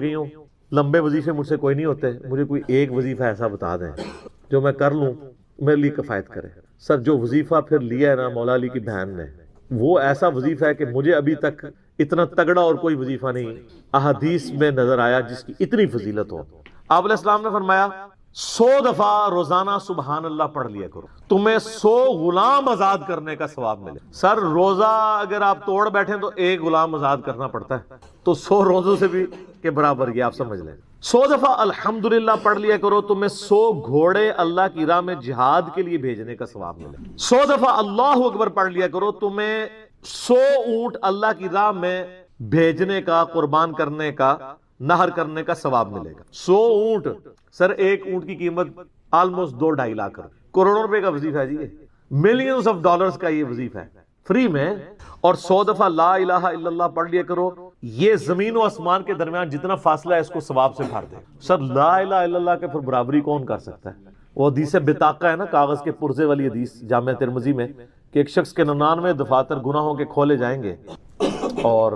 گئی ہوں, لمبے وظیفے مجھ سے کوئی نہیں ہوتے, مجھے کوئی ایک وظیفہ ایسا بتا دیں جو میں کر لوں, میرے لیے کفایت کرے. سر جو وظیفہ پھر لیا ہے نا مولا علی کی بہن نے, وہ ایسا وظیفہ ہے کہ مجھے ابھی تک اتنا تگڑا اور کوئی وظیفہ نہیں احادیث میں نظر آیا جس کی اتنی فضیلت ہو. آپ علیہ السلام نے فرمایا 100 دفعہ روزانہ سبحان اللہ پڑھ لیا کرو, تمہیں 100 غلام آزاد کرنے کا ثواب ملے. سر روزہ اگر آپ توڑ بیٹھیں تو ایک غلام آزاد کرنا پڑتا ہے, تو 100 روزوں سے بھی کے برابر یہ آپ سمجھ لیں. 100 دفعہ الحمدللہ پڑھ لیا کرو, تمہیں 100 گھوڑے اللہ کی راہ میں جہاد کے لیے بھیجنے کا ثواب ملے. 100 دفعہ اللہ اکبر پڑھ لیا کرو, تمہیں 100 اونٹ اللہ کی راہ میں بھیجنے کا, قربان کرنے کا, نہر کرنے کا ثواب ملے گا. 100 اونٹ, سر ایک اونٹ کی قیمت آلموسٹ 2-2.5 لاکھ کروڑوں روپے کا وظیفہ ہے جی, ملینز آف ڈالرز کا یہ وظیفہ ہے فری میں. اور 100 دفعہ لا الہ الا اللہ پڑھ لیا کرو, یہ زمین و آسمان کے درمیان جتنا فاصلہ ہے اس کو ثواب سے بھر دے. سر لا الہ الا اللہ کے پھر برابری کون کر سکتا ہے؟ وہ حدیث بطاقہ ہے نا, کاغذ کے پرزے والی حدیث جامع ترمذی میں, کہ ایک شخص کے 99 دفاتر گناہوں کے کھولے جائیں گے اور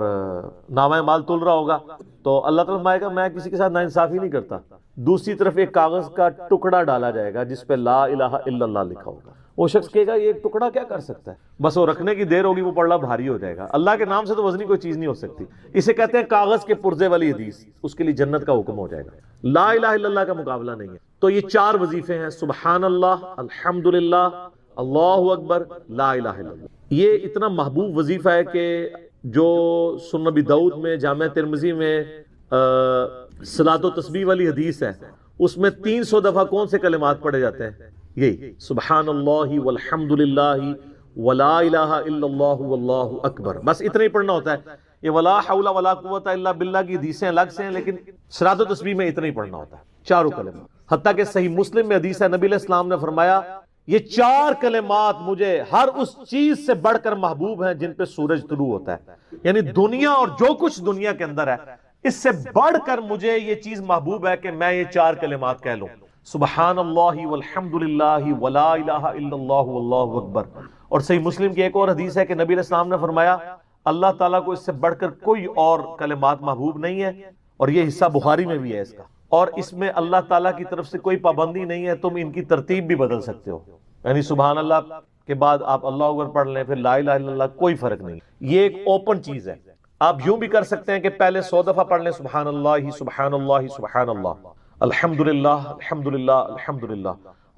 نامہ مال تل رہا ہوگا, تو اللہ تعالیٰ فرمائے گا میں کسی کے ساتھ ناانصافی نہیں کرتا. دوسری طرف ایک کاغذ کا ٹکڑا ڈالا جائے گا جس پہ لا الہ الا اللہ لکھا ہوگا. وہ شخص کہے گا یہ ایک ٹکڑا کیا کر سکتا ہے, بس وہ رکھنے کی دیر ہوگی, وہ پڑھنا بھاری ہو جائے گا. اللہ کے نام سے تو وزنی کوئی چیز نہیں ہو سکتی. اسے کہتے ہیں کاغذ کے پرزے والی حدیث, اس کے لیے جنت کا حکم ہو جائے گا. لا الہ الا اللہ کا مقابلہ نہیں ہے. تو یہ 4 وظیفے ہیں, سبحان اللہ, الحمدللہ, اللہ اکبر, لا الہ الا اللہ. یہ اتنا محبوب وظیفہ ہے کہ جو سنن نبی داؤد میں, جامع ترمذی میں صلاۃ و تسبیح والی حدیث ہے, اس میں 300 دفعہ کون سے کلمات پڑھے جاتے ہیں؟ یہی سبحان اللہ والحمد للہ ولا الہ الا اللہ واللہ اکبر, بس اتنا ہی پڑھنا ہوتا ہے. یہ ولا حول ولا قوت الا باللہ کی حدیثیں الگ سے ہیں, لیکن صلاۃ و تسبیح میں اتنا ہی پڑھنا ہوتا ہے, چاروں کلمات. حتیٰ کہ صحیح مسلم میں حدیث ہے, نبی علیہ السلام نے فرمایا یہ 4 کلمات مجھے ہر اس چیز سے بڑھ کر محبوب ہیں جن پہ سورج طلوع ہوتا ہے. یعنی دنیا اور جو کچھ دنیا کے اندر ہے اس سے بڑھ کر مجھے یہ چیز محبوب ہے کہ میں یہ 4 کلمات کہہ لوں, سبحان اللہ والحمد للہ ولا الہ الا اللہ واللہ اکبر. اور صحیح مسلم کی ایک اور حدیث ہے کہ نبی علیہ السلام نے فرمایا اللہ تعالیٰ کو اس سے بڑھ کر کوئی اور کلمات محبوب نہیں ہے, اور یہ حصہ بخاری میں بھی ہے اس کا, اور اس میں اللہ تعالیٰ کی طرف سے کوئی پابندی نہیں ہے, تم ان کی ترتیب بھی بدل سکتے ہو. یعنی سبحان اللہ کے بعد آپ اللہ اکبر پڑھ لیں, پھر لا الہ الا اللہ, کوئی فرق نہیں. یہ ایک اوپن چیز ہے. آپ یوں بھی کر سکتے ہیں کہ پہلے 100 دفعہ پڑھ لیں سبحان اللہ سبحان اللہ سبحان اللہ, الحمدللہ الحمدللہ الحمدللہ,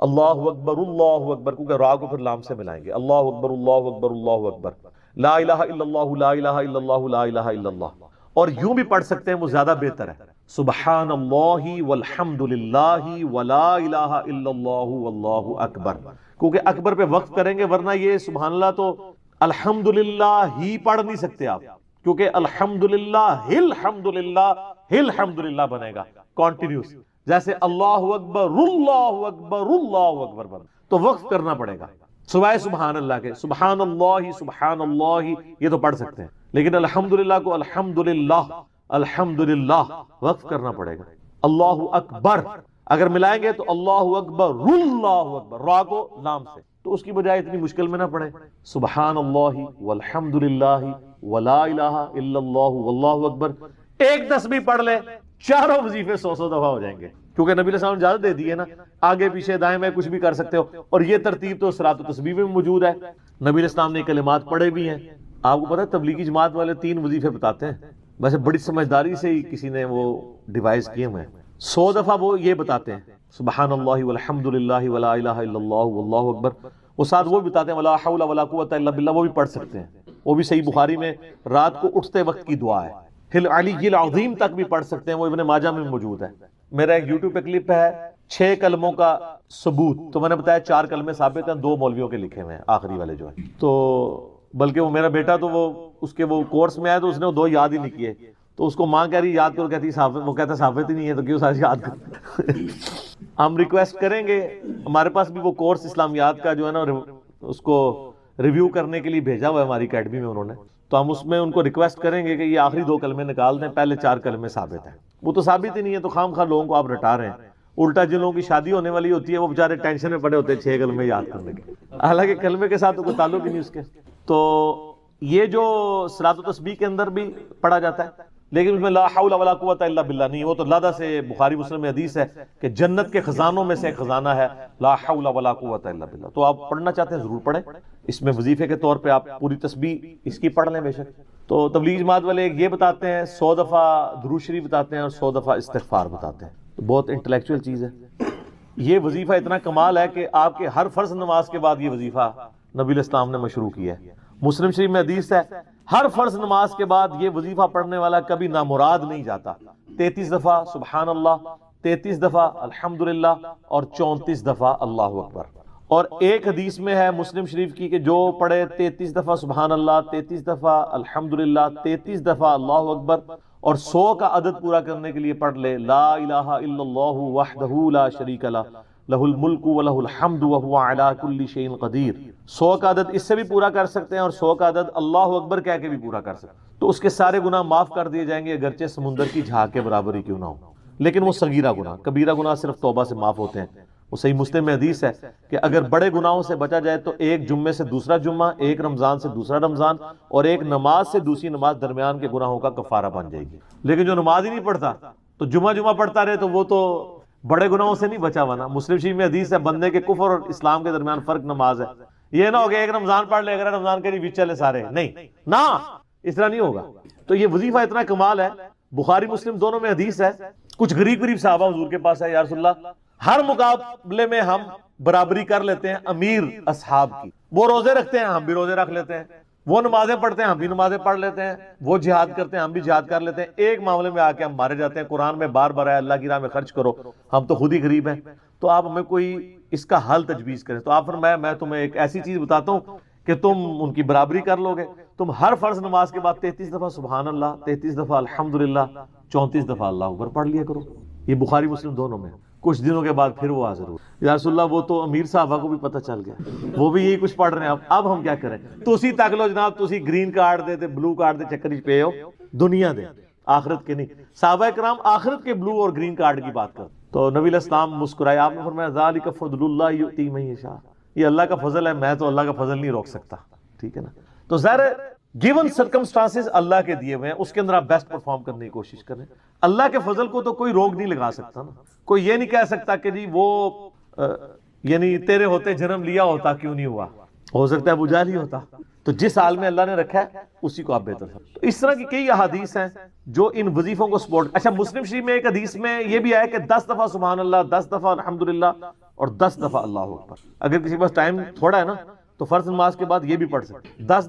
اللہ اکبر, کیونکہ را کو پھر لام سے ملائیں گے, اللہ اکبر اللہ اکبر اللہ اکبر, لا الہ الا اللہ لا الہ الا اللہ لا الہ الا اللہ. اور یوں بھی پڑھ سکتے ہیں, وہ زیادہ بہتر ہے, سبحان اللہ والحمدللہ ولا الہ الا اللہ واللہ اکبر, کیونکہ اکبر پہ وقف کریں گے, ورنہ یہ سبحان اللہ تو الحمدللہ ہی پڑھ نہیں سکتے آپ, کیونکہ الحمدللہ الحمدللہ بنے گا کنٹینیوس, جیسے اللہ اکبر اللہ اکبر اللہ اکبر بنے, تو وقف کرنا پڑے گا. سوائے سبحان اللہ کے, سبحان اللہ یہ تو پڑھ سکتے ہیں, لیکن الحمدللہ کو الحمدللہ وقف کرنا پڑے گا. اللہ اکبر اگر ملائیں گے تو اللہ اکبر اللہ اکبر, را کو لام سے, تو اس کی بجائے اتنی مشکل میں نہ پڑھیں, سبحان اللہ والحمدللہ ولا الہ الا اللہ واللہ اکبر. ایک تسبیح پڑھ لے, چاروں وظیفے 100 دفعہ ہو جائیں گے, کیونکہ نبی علیہ السلام نے اجازت دے دی ہے نا, آگے پیچھے دائیں میں کچھ بھی کر سکتے ہو. اور یہ ترتیب تو صلاۃ و تسبیح میں موجود ہے, نبی علیہ السلام نے کلمات پڑھے بھی ہیں. آپ کو پتہ ہے تبلیغی جماعت والے 3 وظیفے بتاتے ہیں, ویسے بڑی سمجھداری سے ہی کسی نے وہ ڈیوائز کیے ہوئے ہیں. 100 دفعہ وہ یہ بتاتے ہیں سبحان اللہ والحمد للہ ولا الہ الا اللہ واللہ اکبر, وہ ساتھ وہ بتاتے ہیں ولا حول ولا قوت الا باللہ, وہ بھی پڑھ سکتے ہیں, وہ بھی صحیح بخاری میں رات کو اٹھتے وقت کی دعا ہے. العلی العظیم تک بھی پڑھ سکتے ہیں, وہ ابن ماجہ میں موجود ہے. میرا ایک یوٹیوب پہ کلپ ہے 6 کلموں کا ثبوت, تو میں نے بتایا 4 کلمے ثابت ہیں, 2 مولویوں کے لکھے ہوئے ہیں, آخری والے جو ہیں. تو بلکہ وہ میرا بیٹا تو وہ اس کے وہ کورس میں آیا تو اس نے وہ 2 یاد ہی نہیں کیے, تو اس کو ماں کہہ رہی یاد کرو, کہتی وہ کہتا ثابت ہی نہیں ہے, تو کیوں ساتھ یاد کرو. ہم ریکویسٹ کریں گے, ہمارے پاس بھی وہ کورس اسلامیات کا جو ہے نا اس کو ریویو کرنے کے لیے بھیجا ہوا ہے ہماری اکیڈمی میں انہوں نے, تو ہم اس میں ان کو ریکویسٹ کریں گے کہ یہ آخری 2 کلمے نکال دیں, پہلے 4 کلمے ثابت ہیں. وہ تو ثابت ہی نہیں ہے, تو خام خواہ لوگوں کو آپ رٹا رہے ہیں. الٹا جن لوگوں کی شادی ہونے والی ہوتی ہے وہ بیچارے ٹینشن میں پڑے ہوتے ہیں 6 کلمے یاد کرنے کے, حالانکہ کلمے کے ساتھ تو کوئی تعلق ہی نہیں اس کے. تو یہ جو صلاۃ و تسبیح کے اندر بھی پڑھا جاتا ہے, لیکن اس میں لا حول ولا قوت الا باللہ نہیں، وہ تو لادہ سے بخاری مسلم میں حدیث ہے کہ جنت کے خزانوں میں سے ایک خزانہ ہے لا حول ولا قوت الا باللہ. تو آپ پڑھنا چاہتے ہیں ضرور پڑھیں، اس میں وظیفے کے طور پہ آپ پوری تسبیح اس کی پڑھ لیں بے شک. تو تبلیغ جماعت والے یہ بتاتے ہیں 100 دفعہ درود شریف بتاتے ہیں اور 100 دفعہ استغفار بتاتے ہیں. تو بہت انٹلیکچوئل چیز ہے. یہ وظیفہ اتنا کمال ہے کہ آپ کے ہر فرض نماز کے بعد یہ وظیفہ نبی علیہ السلام نے مشروع کیا ہے. مسلم شریف میں حدیث ہے ہر فرض نماز کے بعد یہ وظیفہ پڑھنے والا کبھی نامراد نہیں جاتا. 33 دفعہ سبحان اللہ، 33 دفعہ الحمدللہ اور 34 دفعہ اللہ اکبر. اور ایک حدیث میں ہے مسلم شریف کی کہ جو پڑھے 33 دفعہ سبحان اللہ، 33 دفعہ الحمدللہ، 33 دفعہ اللہ اکبر اور 100 کا عدد پورا کرنے کے لیے پڑھ لے لا الہ الا اللہ وحدہ لا شریک لہ لہ الملک ولہ الحمد وہو علی کل شیء قدیر. 100 کا عدد اس سے بھی پورا کر سکتے ہیں اور 100 کا عدد اللہ اکبر کہہ کے بھی پورا کر سکتے ہیں. تو اس کے سارے گناہ معاف کر دیے جائیں گے اگرچہ سمندر کی جھاگ کے برابر ہی کیوں نہ ہو. لیکن وہ صغیرہ گناہ، کبیرہ گناہ صرف توبہ سے معاف ہوتے ہیں. وہ صحیح مسلم میں حدیث ہے کہ اگر بڑے گناہوں سے بچا جائے تو ایک جمعے سے دوسرا جمعہ، ایک رمضان سے دوسرا رمضان اور ایک نماز سے دوسری نماز درمیان کے گناہوں کا کفارہ بن جائے گی. لیکن جو نماز ہی نہیں پڑھتا تو جمعہ پڑھتا رہے تو وہ تو بڑے گناہوں سے نہیں بچا ہوا نا. مسلم شریف میں حدیث ہے بندے کے کفر اور اسلام کے درمیان فرق نماز ہے. یہ نہ ہو کہ ایک رمضان پڑھ لے اگر رمضان کے بیچ چلے سارے، نہیں نہ اس طرح نہیں ہوگا. تو یہ وظیفہ اتنا کمال ہے، بخاری مسلم دونوں میں حدیث ہے. کچھ غریب صحابہ حضور کے پاس ہے، یا رسول اللہ ہر مقابلے میں ہم برابری کر لیتے ہیں امیر اصحاب کی. وہ روزے رکھتے ہیں ہم بھی روزے رکھ لیتے ہیں، وہ نمازیں پڑھتے ہیں ہم بھی نمازیں پڑھ لیتے ہیں، وہ جہاد کرتے ہیں ہم بھی جہاد کر لیتے ہیں. ایک معاملے میں آ کے ہم مارے جاتے ہیں. قرآن میں بار بار ہے اللہ کی راہ میں خرچ کرو، ہم تو خود ہی غریب ہیں. تو آپ ہمیں کوئی اس کا حل تجویز کریں. تو آپ فرمایا میں تمہیں ایک ایسی چیز بتاتا ہوں کہ تم ان کی برابری کر لو گے. تم ہر فرض نماز کے بعد 33 دفعہ سبحان اللہ، 33 دفعہ الحمدللہ، 34 دفعہ اللہ اکبر پڑھ لیا کرو. یہ بخاری مسلم دونوں میں. کچھ دنوں کے بعد پھر وہ حاضر ہو، یا رسول اللہ وہ تو امیر صحابہ کو بھی پتہ چل گیا، وہ بھی یہی کچھ پڑھ رہے ہیں. اب ہم کیا کریں؟ تسی تک لو جناب، تسی گرین کارڈ دے تے بلو کارڈ دے چکر پہ ہو، دنیا دے آخرت کے نہیں. صحابہ کرام آخرت کے بلو اور گرین کارڈ کی بات کر. تو نبی علیہ السلام مسکرائے، آپ نے فرمایا ذالک فضل اللہ یؤتی من یشاء، یہ اللہ کا فضل ہے، میں تو اللہ کا فضل نہیں روک سکتا. ٹھیک ہے نا. تو ظاہر گیون سرکمسٹانسز اللہ کے دیے ہوئے ہیں، اس کے اندر آپ بیسٹ پرفارم کرنے کی کوشش کریں. اللہ کے فضل کو تو کوئی روک نہیں لگا سکتا نا. کوئی یہ نہیں کہہ سکتا کہ جی وہ یعنی تیرے ہوتے جنم لیا ہوتا کیوں نہیں ہوا، ہو سکتا ہے ابو جہل ہی ہوتا. تو جس حال میں اللہ نے رکھا ہے اسی کو آپ بہتر سمجھیں. تو اس طرح کی کئی احادیث ہیں جو ان وظیفوں کو سپورٹ. اچھا مسلم شریف میں ایک حدیث میں یہ بھی آیا کہ 10 دفعہ سبحان اللہ، 10 دفعہ الحمدللہ اور 10 دفعہ اللہ اکبر. اگر کسی کے پاس ٹائم تھوڑا ہے نا تو فرض نماز کے بعد یہ بھی پڑھ سکتے. 10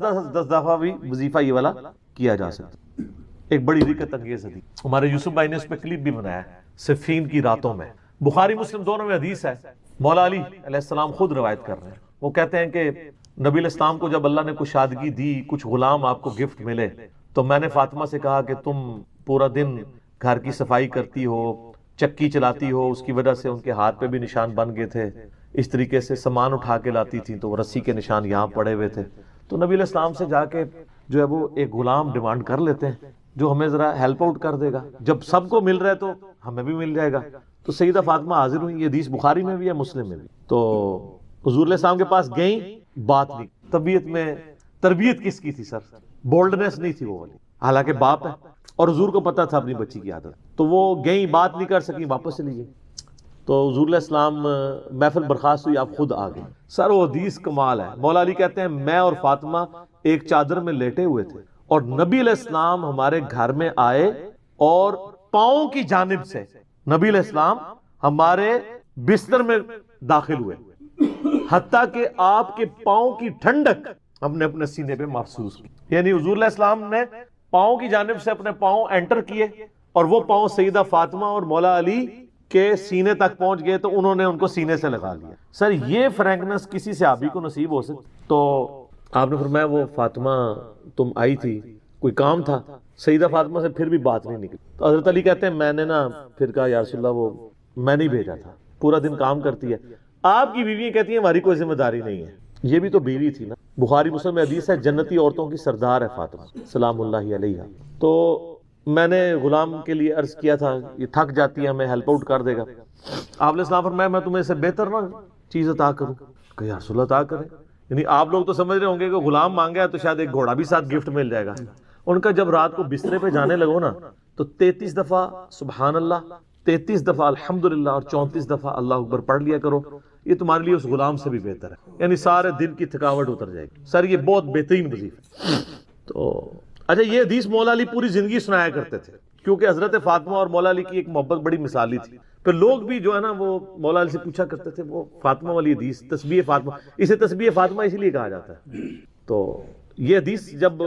دفعہ بھی وظیفہ یہ والا کیا جا سکتا. ایک بڑی حقیقت انگیز حدیث ہمارے یوسف بھائی نے اس پہ کلپ بھی بنایا ہے، صفین کی راتوں میں. بخاری مسلم دونوں میں حدیث ہے. مولا علی علیہ السلام خود روایت کر رہے ہیں. وہ کہتے ہیں کہ نبی علیہ السلام کو جب اللہ نے کشادگی دی، کچھ غلام آپ کو گفٹ ملے، تو میں نے فاطمہ سے کہا کہ تم پورا دن گھر کی صفائی کرتی ہو، چکی چلاتی ہو، اس کی وجہ سے ان کے ہاتھ پہ بھی نشان بن گئے تھے. اس طریقے سے سامان اٹھا کے لاتی تھیں تو وہ رسی کے نشان یہاں پڑے ہوئے تھے. تو نبی علیہ السلام سے جا کے جو ہے وہ ایک غلام ڈیمانڈ کر لیتے ہیں جو ہمیں ذرا ہیلپ آؤٹ کر دے گا. جب سب کو مل رہا ہے تو ہمیں بھی مل جائے گا. تو سیدہ فاطمہ حاضر ہوئی. یہ حدیث بخاری میں بھی ہے، مسلم میں بھی. تو حضور علیہ السلام کے پاس گئیں، بات نہیں. طبیعت میں تربیت کس کی تھی سر؟ بولڈنس نہیں تھی وہ والی، حالانکہ باپ ہے اور حضور کو پتا تھا اپنی بچی کی عادت. تو وہ گئیں، بات نہیں کر سکی، واپس چلی گئی. تو حضور علیہ السلام محفل برخاست ہوئی، آپ خود آ گئے. سر وہ حدیث کمال ہے. مولا علی کہتے ہیں میں اور فاطمہ ایک چادر میں لیٹے ہوئے تھے اور نبی علیہ السلام ہمارے گھر میں آئے اور پاؤں کی جانب سے نبی علیہ السلام ہمارے بستر میں داخل ہوئے، حتیٰ کہ آپ کے پاؤں کی ٹھنڈک ہم نے اپنے سینے پہ محسوس کی. یعنی حضور علیہ السلام نے پاؤں کی جانب سے اپنے پاؤں انٹر کیے اور وہ پاؤں سیدہ فاطمہ اور مولا علی کے سینے تک پہنچ گئے تو انہوں نے ان کو سینے سے لگا لیا. سر یہ فرینکنس کسی صحابی کو نصیب ہو سکتی؟ تو آپ نے فرمایا وہ فاطمہ تم آئی تھی، کوئی کام تھا؟ سیدہ فاطمہ سے پھر بھی بات نہیں نکلی. تو حضرت علی کہتے ہیں میں نے نا پھر کہا یا رسول اللہ وہ میں نہیں بھیجا تھا، پورا دن کام کرتی ہے. آپ کی بیوی کہتی ہیں ہماری کوئی ذمہ داری نہیں ہے. یہ بھی تو بیوی تھی نا. بخاری مسلم میں حدیث ہے جنتی عورتوں کی سردار ہے فاطمہ سلام اللہ علیہا. تو میں نے غلام کے لیے عرض کیا تھا یہ تھک جاتی ہے ہمیں ہیلپ آؤٹ کر دے گا. آپ علیہ السلام فرمایا میں تمہیں اس سے بہتر نہ چیز عطا کروں؟ کہ یا رسول اللہ عطا کریں. یعنی آپ لوگ تو سمجھ رہے ہوں گے کہ غلام مانگا ہے تو شاید ایک گھوڑا بھی ساتھ گفٹ مل جائے گا. ان کا جب رات کو بسترے پہ جانے لگو نا تو 33 دفعہ سبحان اللہ، 33 دفعہ الحمدللہ اور 34 دفعہ اللہ اکبر پڑھ لیا کرو، یہ تمہارے لیے اس غلام سے بھی بہتر ہے، یعنی سارے دن کی تھکاوٹ اتر جائے گی۔ سر یہ بہت بہترین وظیفہ ہے۔ تو اچھا، یہ حدیث مولا علی پوری زندگی سنایا کرتے تھے، کیونکہ حضرت فاطمہ اور مولا علی کی ایک محبت بڑی مثالی تھی۔ پھر لوگ بھی جو ہے نا وہ مولا علی سے پوچھا کرتے تھے، وہ فاطمہ والی حدیث تسبیح فاطمہ، اسے تسبیح فاطمہ اسی لیے کہا جاتا ہے۔ تو یہ حدیث جب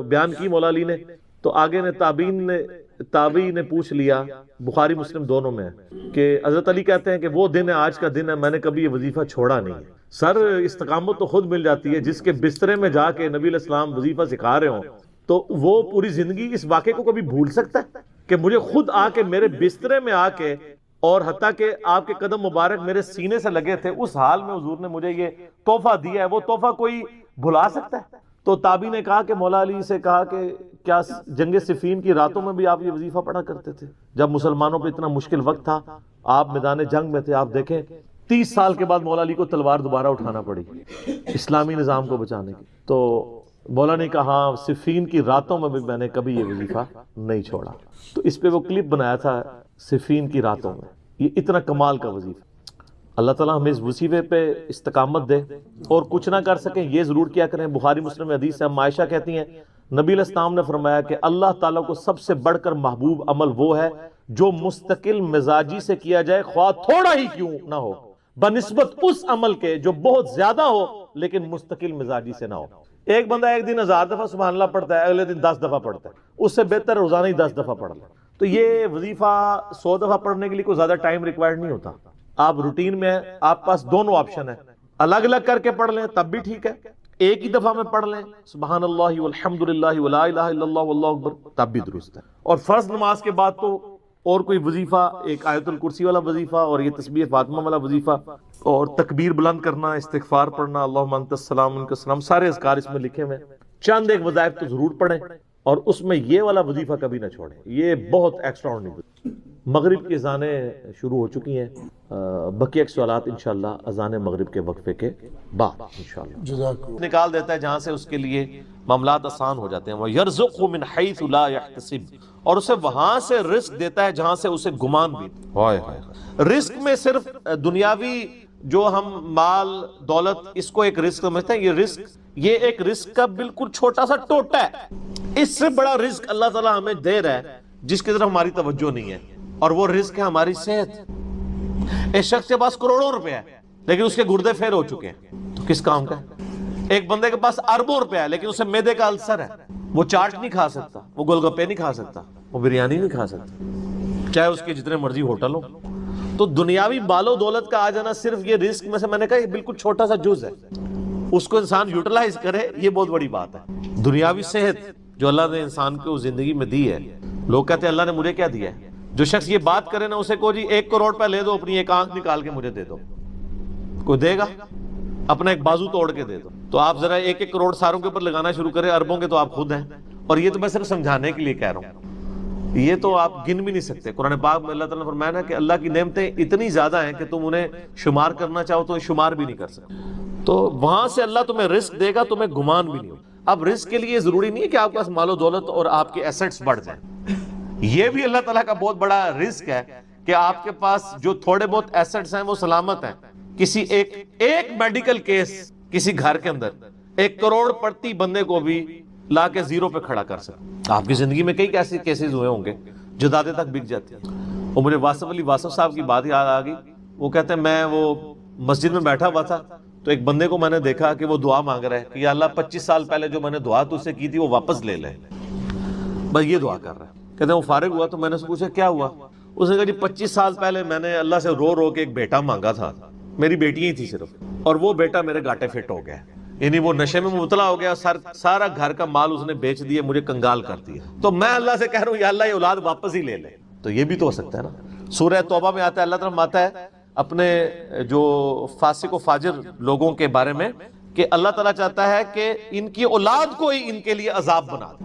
بیان کی مولا علی نے تو آگے نے تابعین نے پوچھ لیا، بخاری مسلم دونوں میں ہے، کہ حضرت علی کہتے ہیں کہ وہ دن ہے، آج کا دن ہے، میں نے کبھی یہ وظیفہ چھوڑا نہیں ہے۔ سر استقامت تو خود مل جاتی ہے، جس کے بسترے میں جا کے نبی علیہ السلام وظیفہ سکھا رہے ہوں تو وہ پوری زندگی اس واقعے کو کبھی بھول سکتا ہے کہ مجھے خود آ کے میرے بسترے میں آ کے، اور حتیٰ کہ آپ کے قدم مبارک میرے سینے سے لگے تھے، اس حال میں حضور نے مجھے یہ تحفہ دیا ہے، وہ تحفہ کوئی بھلا سکتا ہے؟ تو تابعی نے کہا کہ مولا علی سے کہا کہ کیا جنگ صفین کی راتوں میں بھی آپ یہ وظیفہ پڑھا کرتے تھے؟ جب مسلمانوں پہ اتنا مشکل وقت تھا، آپ میدان جنگ میں تھے، آپ دیکھیں 30 سال کے بعد مولا علی کو تلوار دوبارہ اٹھانا پڑی اسلامی نظام کو بچانے کی۔ تو مولا نے کہا صفین کی راتوں میں بھی میں نے کبھی یہ وظیفہ نہیں چھوڑا۔ تو اس پہ وہ کلپ بنایا تھا صفین کی راتوں میں، یہ اتنا کمال کا وظیفہ۔ اللہ تعالیٰ ہمیں اس وظیفے پہ استقامت دے، اور کچھ نہ کر سکیں یہ ضرور کیا کریں۔ بخاری مسلم حدیث ہے، عائشہ کہتی ہیں نبی علیہ السلام نے فرمایا کہ اللہ تعالیٰ کو سب سے بڑھ کر محبوب عمل وہ ہے جو مستقل مزاجی سے کیا جائے، خواہ تھوڑا ہی کیوں نہ ہو، بنسبت اس عمل کے جو بہت زیادہ ہو لیکن مستقل مزاجی سے نہ ہو۔ ایک بندہ ایک دن 1000 دفعہ سبحان اللہ پڑھتا ہے، اگلے دن 10 دفعہ پڑھتا ہے، اس سے بہتر روزانہ ہی 10 دفعہ پڑھ لے۔ تو یہ وظیفہ 100 دفعہ پڑھنے کے لیے کوئی زیادہ ٹائم ریکوائرڈ نہیں ہوتا۔ آپ روٹین میں ہیں، آپ پاس دونوں آپشن ہیں، الگ الگ کر کے پڑھ لیں تب بھی ٹھیک ہے، ایک ہی دفعہ میں پڑھ لیں سبحان اللہ والحمدللہ ولا الہ الا اللہ واللہ اکبر تب بھی درست ہے۔ اور فرض نماز کے بعد تو اور کوئی وظیفہ، ایک آیت الکرسی والا وظیفہ اور یہ تسبیح فاطمہ والا وظیفہ اور تکبیر بلند کرنا، استغفار پڑھنا، اللہم انت السلام منک السلام، سارے اذکار اس میں لکھے ہوئے ہیں۔ چند ایک وظائف تو ضرور پڑھیں، اور اس میں یہ والا وظیفہ کبھی نہ چھوڑیں، یہ بہت ایکسٹرا آرڈنری۔ مغرب کی اذانیں شروع ہو چکی ہیں، بقیہ سوالات انشاءاللہ اذان مغرب کے وقفے کے بعد انشاءاللہ نکال دیتا ہے جہاں سے اس کے لیے معاملات آسان ہو جاتے ہیں۔ وَيَرْزُقْهُ مِنْ حَيْثُ لَا يَحْتَسِبُ، اور اسے وہاں سے رزق دیتا ہے جہاں سے اسے گمان بھی۔ رزق میں صرف دنیاوی جو ہم مال دولت اس کو ایک رزق سمجھتے ہیں، یہ ایک رزق کا بالکل چھوٹا سا ٹوٹا ہے۔ اس سے بڑا رزق اللہ تعالیٰ ہمیں دے رہا ہے جس کی طرف ہماری توجہ نہیں ہے، اور وہ رزق ہے ہماری صحت۔ ایک شخص کے پاس کروڑوں روپے ہے لیکن اس کے گردے پھیر ہو چکے ہیں، تو کس کام کا ہے؟ ایک بندے کے پاس اربوں روپے ہے لیکن اسے معدے کا السر ہے، وہ چاٹ نہیں کھا سکتا، وہ گول گپے نہیں کھا سکتا، وہ بریانی نہیں کھا سکتا، چاہے اس کے جتنے مرضی ہوٹل ہو۔ تو دنیاوی مال و دولت کا آ جانا صرف یہ رزق میں سے میں نے کہا یہ بالکل چھوٹا سا جز ہے، اس کو انسان یوٹیلائز کرے یہ بہت بڑی بات ہے۔ دنیاوی صحت جو اللہ نے انسان کو زندگی میں دی ہے، لوگ کہتے ہیں اللہ نے مجھے کیا دیا ہے؟ جو شخص یہ بات کرے نا اسے کہو جی 1 کروڑ پہ لے دو، اپنی ایک آنکھ نکال کے مجھے دے دو، کوئی دے گا؟ اپنا ایک بازو توڑ کے دے دو۔ تو آپ ذرا 1 کروڑ ساروں کے اوپر لگانا شروع کریں، اربوں کے تو آپ خود ہیں، اور یہ تو میں صرف سمجھانے کے لیے کہہ رہا ہوں، یہ تو آپ گن بھی نہیں سکتے۔ قرآن پاک میں اللہ تعالیٰ نے فرمایا نا کہ اللہ کی نعمتیں اتنی زیادہ ہیں کہ تم انہیں شمار کرنا چاہو تو شمار بھی نہیں کر سکتے۔ تو وہاں سے اللہ تمہیں رزق دے گا، تمہیں گمان بھی نہیں ہوگا۔ اب رزق کے لیے ضروری نہیں ہے کہ آپ کے پاس مال و دولت اور آپ کے ایسٹس بڑھ جائیں، یہ بھی اللہ تعالیٰ کا بہت بڑا رزق ہے کہ آپ کے پاس جو تھوڑے بہت ایسٹس ہیں وہ سلامت ہیں۔ کسی ایک میڈیکل کیس کسی گھر کے اندر 1 کروڑ پڑتی بندے کو بھی لا کے 0 پہ کھڑا کر سکتا۔ آپ کی زندگی میں کئی ایسے کیسز ہوئے ہوں گے، جدادیں تک بک جاتی ہیں۔ اور مجھے واصف علی واصف صاحب کی بات یاد آ گئی، وہ کہتے ہیں میں وہ مسجد میں بیٹھا ہوا تھا تو ایک بندے کو میں نے دیکھا کہ وہ دعا مانگ رہا ہے کہ یا اللہ 25 سال پہلے جو میں نے دعا تجھ سے کی تھی وہ واپس لے لے، بس یہ دعا کر رہا ہے۔ کہتے ہیں وہ فارغ ہوا تو میں نے اس سے پوچھا کیا ہوا؟ اس نے کہا جی 25 سال پہلے میں نے اللہ سے رو رو کے ایک بیٹا مانگا تھا، میری بیٹی ہی تھی صرف، اور وہ بیٹا میرے گاٹے فٹ ہو گیا، یعنی وہ نشے میں مبتلا ہو گیا، سارا گھر کا مال اس نے بیچ دیا، مجھے کنگال کر دیا، تو میں اللہ سے کہہ رہا ہوں یا اللہ یہ اولاد واپس ہی لے لے۔ تو یہ بھی تو ہو سکتا ہے نا۔ سورہ توبہ میں آتا ہے، اللہ تعالیٰ آتا ہے اپنے جو فاسق و فاجر لوگوں کے بارے میں کہ اللہ تعالیٰ چاہتا ہے کہ ان کی اولاد کو ہی ان کے لیے عذاب بنا دے،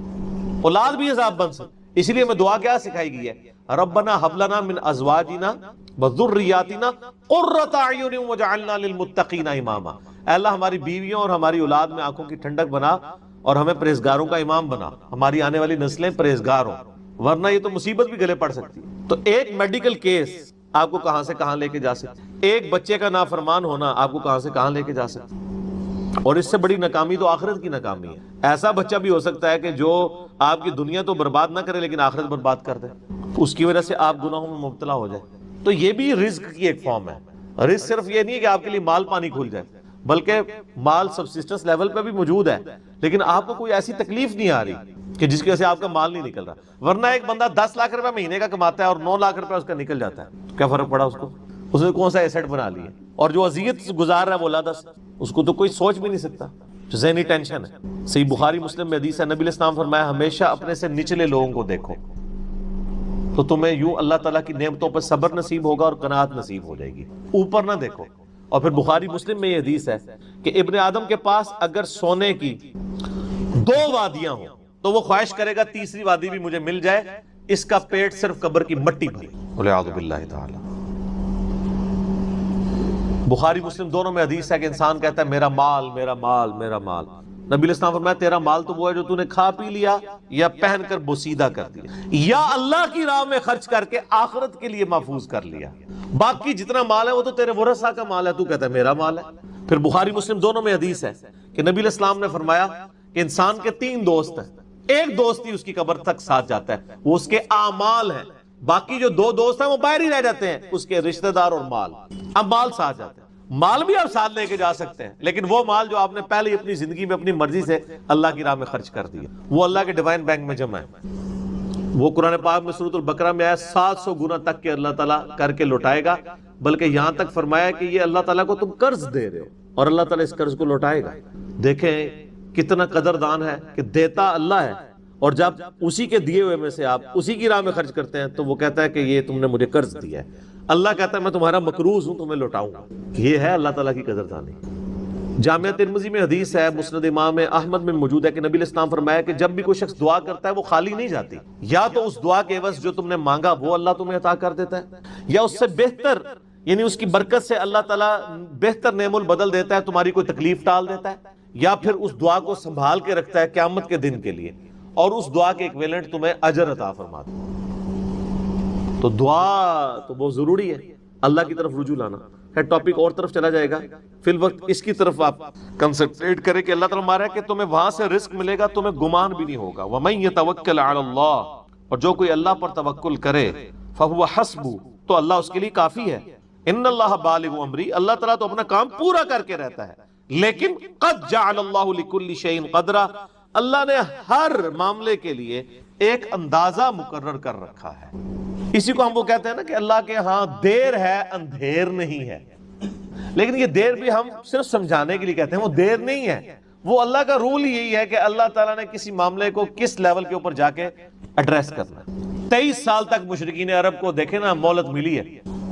اولاد بھی عذاب بن سکے۔ اس لیے ہمیں دعا کیا سکھائی گئی ہے؟ ربنا هب لنا من ازواجنا وذرياتنا قرۃ اعین واجعلنا للمتقین اماما۔ اے اللہ ہماری بیویوں اور ہماری اولاد میں آنکھوں کی ٹھنڈک بنا اور ہمیں پرہیزگاروں کا امام بنا، ہماری آنے والی نسلیں پرہیزگار ہوں، ورنہ یہ تو مصیبت بھی گلے پڑ سکتی ہے۔ تو ایک میڈیکل کیس آپ کو کہاں سے کہاں لے کے جا سکتی، ایک بچے کا نافرمان ہونا آپ کو کہاں سے کہاں لے کے جا سکتی، اور اس سے بڑی ناکامی تو آخرت کی ناکامی ہے۔ ایسا بچہ بھی ہو سکتا ہے کہ جو آپ کی دنیا تو برباد نہ کرے لیکن آخرت برباد کر دے، اس کی وجہ سے آپ گناہوں میں مبتلا ہو جائے۔ تو یہ بھی رزق کی ایک فارم ہے۔ رزق صرف یہ نہیں ہے کہ آپ کے لیے مال پانی کھل جائے، بلکہ مال سبسسٹنس لیول پہ بھی موجود ہے، لیکن آپ کو کوئی ایسی تکلیف نہیں آ رہی کہ جس کی وجہ سے آپ کا مال نہیں نکل رہا۔ ورنہ ایک بندہ 10 لاکھ روپے مہینے کا کماتا ہے اور 9 لاکھ روپے اس کا نکل جاتا ہے، کیا فرق پڑا اس کو؟ اس نے کون سا ایسٹ بنا لیا؟ اور جو اذیت گزار رہا ہے وہ اولادہ سے، اس کو تو کوئی سوچ بھی نہیں سکتا، ذہنی ٹینشن ہے۔ صحیح بخاری مسلم میں حدیث ہے، نبی علیہ السلام فرمایا ہمیشہ اپنے سے نچلے لوگوں کو دیکھو تو تمہیں یوں اللہ تعالیٰ کی نعمتوں پر صبر نصیب ہوگا اور قناعت نصیب ہو جائے گی، اوپر نہ دیکھو۔ اور پھر بخاری مسلم میں یہ حدیث ہے کہ ابن آدم کے پاس اگر سونے کی 2 وادیاں ہوں تو وہ خواہش کرے گا تیسری وادی بھی مجھے مل جائے، اس کا پیٹ صرف قبر کی مٹی بھری، والعیاذ باللہ تعالی۔ بخاری مسلم دونوں میں حدیث ہے کہ انسان کہتا ہے میرا مال میرا مال میرا مال، نبی علیہ السلام فرمایا تیرا مال تو وہ ہے جو تو نے کھا پی لیا یا پہن کر بوسیدہ کر دیا یا اللہ کی راہ میں خرچ کر کے آخرت کے لیے محفوظ کر لیا، باقی جتنا مال ہے وہ تو تیرے ورثہ کا مال ہے، تو کہتا ہے میرا مال ہے۔ پھر بخاری مسلم دونوں میں حدیث ہے کہ نبی علیہ السلام نے فرمایا کہ انسان کے 3 دوست ہیں، ایک دوست ہی اس کی قبر تک ساتھ جاتا ہے، وہ اس کے اعمال ہیں، باقی جو 2 دوست ہیں وہ باہر ہی رہ جاتے ہیں، اس کے رشتہ دار اور مال۔ اب مال ساتھ جاتے ہیں، مال بھی آپ ساتھ لے کے جا سکتے ہیں، لیکن وہ مال جو آپ نے پہلے ہی اپنی زندگی میں اپنی مرضی سے اللہ کی راہ میں خرچ کر دیا، وہ اللہ کے ڈیوائن بینک میں جمع ہے، وہ قرآن پاک میں سورۃ البقرہ میں آیا 700 گنا تک کہ اللہ تعالیٰ کر کے لوٹائے گا، بلکہ یہاں تک فرمایا کہ یہ اللہ تعالیٰ کو تم قرض دے رہے ہو اور اللہ تعالیٰ اس قرض کو لوٹائے گا۔ دیکھیں کتنا قدردان ہے کہ دیتا اللہ ہے، اور جب اسی کے دیے ہوئے میں سے آپ اسی کی راہ میں خرچ کرتے ہیں تو وہ کہتا ہے کہ یہ تم نے مجھے قرض دیا ہے، اللہ کہتا ہے میں تمہارا مقروض ہوں، تمہیں لوٹاؤں گا۔ یہ ہے اللہ تعالیٰ کی قدردانی۔ جامعہ ترمذی میں حدیث ہے، مسند امام احمد میں موجود ہے کہ نبی علیہ السلام فرمایا کہ جب بھی کوئی شخص دعا کرتا ہے وہ خالی نہیں جاتی، یا تو اس دعا کے عوض جو تم نے مانگا وہ اللہ تمہیں عطا کر دیتا ہے، یا اس سے بہتر یعنی اس کی برکت سے اللہ تعالیٰ بہتر نعم البدل دیتا ہے، تمہاری کوئی تکلیف ٹال دیتا ہے، یا پھر اس دعا کو سنبھال کے رکھتا ہے قیامت کے دن کے لیے، اور اس دعا کے ایکویلنٹ تمہیں اجر عطا فرماتا ہے۔ تو دعا تو بہت ضروری ہے، اللہ کی طرف رجوع لانا ہے۔ ٹاپک اور طرف چلا جائے گا، فی الوقت اس کی طرف آپ کنسنٹریٹ کریں کہ اللہ تعالیٰ ہمارا ہے کہ تمہیں وہاں سے رزق ملے گا، تمہیں گمان بھی نہیں ہوگا۔ وَمَن يَتَوَكَّلْ عَلَى اللَّهِ، اور جو کوئی اللہ پر توکل کرے فَهُوَ حَسْبُهُ، تو اللہ اس کے لیے کافی ہے۔ ان اللہ بالغ امری، اللہ تعالیٰ تو اپنا کام پورا کر کے رہتا ہے، لیکن قد جعل اللہ لكل شيء قدرا، اللہ نے ہر معاملے کے لیے ایک اندازہ مقرر کر رکھا ہے۔ اسی کو ہم وہ کہتے ہیں نا کہ اللہ کے ہاں دیر ہے اندھیر نہیں ہے، لیکن یہ دیر بھی ہم صرف سمجھانے کے لیے کہتے ہیں، وہ دیر نہیں ہے، وہ اللہ کا رول ہی یہی ہے کہ اللہ تعالیٰ نے کسی معاملے کو کس لیول کے اوپر جا کے ایڈریس کرنا ہے۔ 23 سال تک مشرکین عرب کو دیکھیں نا مہلت ملی ہے،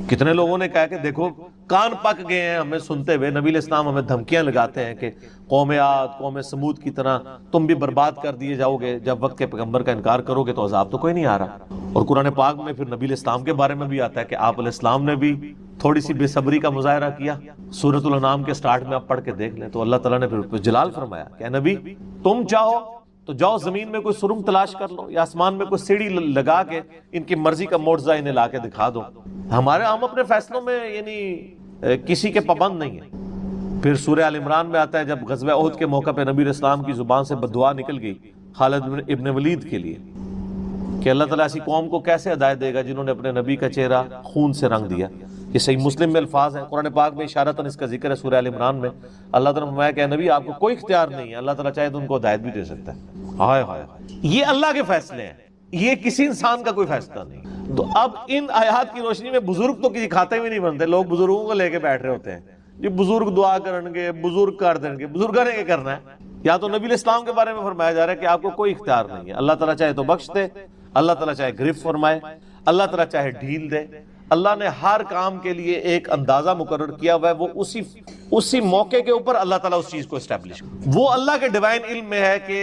کتنے لوگوں نے کہا کہ دیکھو کان پک گئے ہیں ہمیں سنتے ہوئے، نبی علیہ السلام ہمیں دھمکیاں لگاتے ہیں کہ قوم عاد قوم سمود کی طرح تم بھی برباد کر دیے جاؤ گے، جب وقت کے پیغمبر کا انکار کرو گے تو عذاب تو کوئی نہیں آ رہا۔ اور قرآن پاک میں پھر نبی علیہ السلام کے بارے میں بھی آتا ہے کہ آپ علیہ السلام نے بھی تھوڑی سی بے صبری کا مظاہرہ کیا، سورۃ الانعام کے سٹارٹ میں آپ پڑھ کے دیکھ لیں تو اللہ تعالیٰ نے پھر جلال فرمایا کہ اے نبی تم چاہو تو جاؤ زمین میں کوئی سرنگ تلاش کر لو یا آسمان میں کوئی سیڑھی لگا کے ان کی مرضی کا معجزہ انہیں لا کے دکھا دو، ہم اپنے فیصلوں میں یعنی کسی کے پابند نہیں ہیں۔ پھر سورہ آل عمران میں آتا ہے جب غزوہ احد کے موقع پہ نبی علیہ السلام کی زبان سے بددعا نکل گئی خالد ابن ولید کے لیے کہ اللہ تعالیٰ ایسی قوم کو کیسے ہدایت دے گا جنہوں نے اپنے نبی کا چہرہ خون سے رنگ دیا۔ یہ صحیح مسلم میں الفاظ ہیں، قرآن پاک میں اشارتاً اس کا ذکر ہے سورہ آل عمران میں۔ اللہ تعالیٰ نے فرمایا کہ نبی آپ کو کوئی اختیار نہیں ہے، اللہ تعالیٰ چاہے تو ان کو ہدایت بھی دے سکتا ہے۔ ہائے ہائے، یہ اللہ کے فیصلے ہیں، یہ کسی انسان کا کوئی فیصلہ نہیں۔ تو اب ان آیات کی روشنی میں بزرگ تو کسی کھاتے میں نہیں بنتے، لوگ بزرگوں کو لے کے بیٹھ رہے ہوتے ہیں، یہ بزرگ دعا کریں گے، بزرگ کر دیں گے، بزرگوں نے کیا کرنا ہے؟ یا تو نبی علیہ السلام کے بارے میں فرمایا جا رہا ہے کہ آپ کو کوئی اختیار نہیں ہے، اللہ تعالیٰ چاہے تو بخش دے، اللہ تعالیٰ چاہے گرفت فرمائے، اللہ تعالیٰ چاہے ڈھیل دے، اللہ نے ہر کام کے لیے ایک اندازہ مقرر کیا ہوا ہے، وہ اسی موقع کے اوپر اللہ تعالیٰ اس چیز کو اسٹیبلش، وہ اللہ کے ڈیوائن علم میں ہے کہ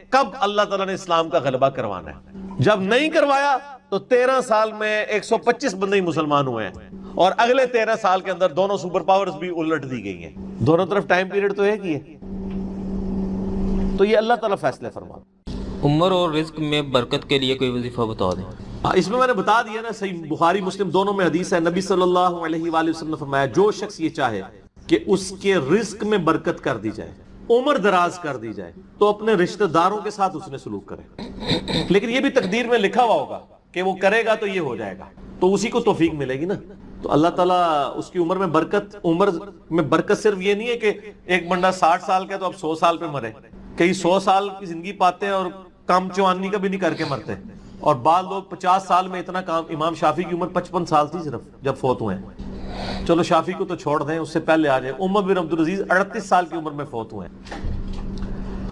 کب اللہ تعالیٰ نے اسلام کا غلبہ کروانا ہے۔ جب نہیں کروایا تو 13 سال میں 125 بندے ہی مسلمان ہوئے ہیں، اور اگلے 13 سال کے اندر دونوں سپر پاورز بھی الٹ دی گئی ہیں، دونوں طرف ٹائم پیریڈ تو ایک ہی ہے۔ تو یہ اللہ تعالیٰ فیصلے فرماتا ہے۔ عمر اور رزق میں برکت کے لیے کوئی وظیفہ بتا دیں۔ اس میں نے بتا دیا نا، صحیح بخاری مسلم دونوں میں حدیث ہے، نبی صلی اللہ علیہ وآلہ وسلم نے فرمایا جو شخص یہ چاہے کہ اس کے رزق میں برکت کر دی جائے، عمر دراز کر دی جائے، تو اپنے رشتہ داروں کے ساتھ اس نے سلوک کرے، لیکن یہ بھی تقدیر میں لکھا ہوا ہوگا کہ وہ کرے گا تو یہ ہو جائے گا، تو اسی کو توفیق ملے گی نا۔ تو اللہ تعالیٰ اس کی عمر میں برکت صرف یہ نہیں ہے کہ ایک بندہ 60 سال کا تو اب 100 سال پہ مرے، کئی 100 سال کی زندگی پاتے ہیں اور کام چوانی کا بھی نہیں کر کے مرتے، اور بعض لوگ 50 سال میں اتنا کام۔ امام شافعی کی عمر 55 سال تھی صرف جب فوت ہوئے ہیں، چلو شافعی کو تو چھوڑ دیں، اس سے پہلے آ جائیں، عمر بن عبدالعزیز 38 سال کی عمر میں فوت ہوئے ہیں۔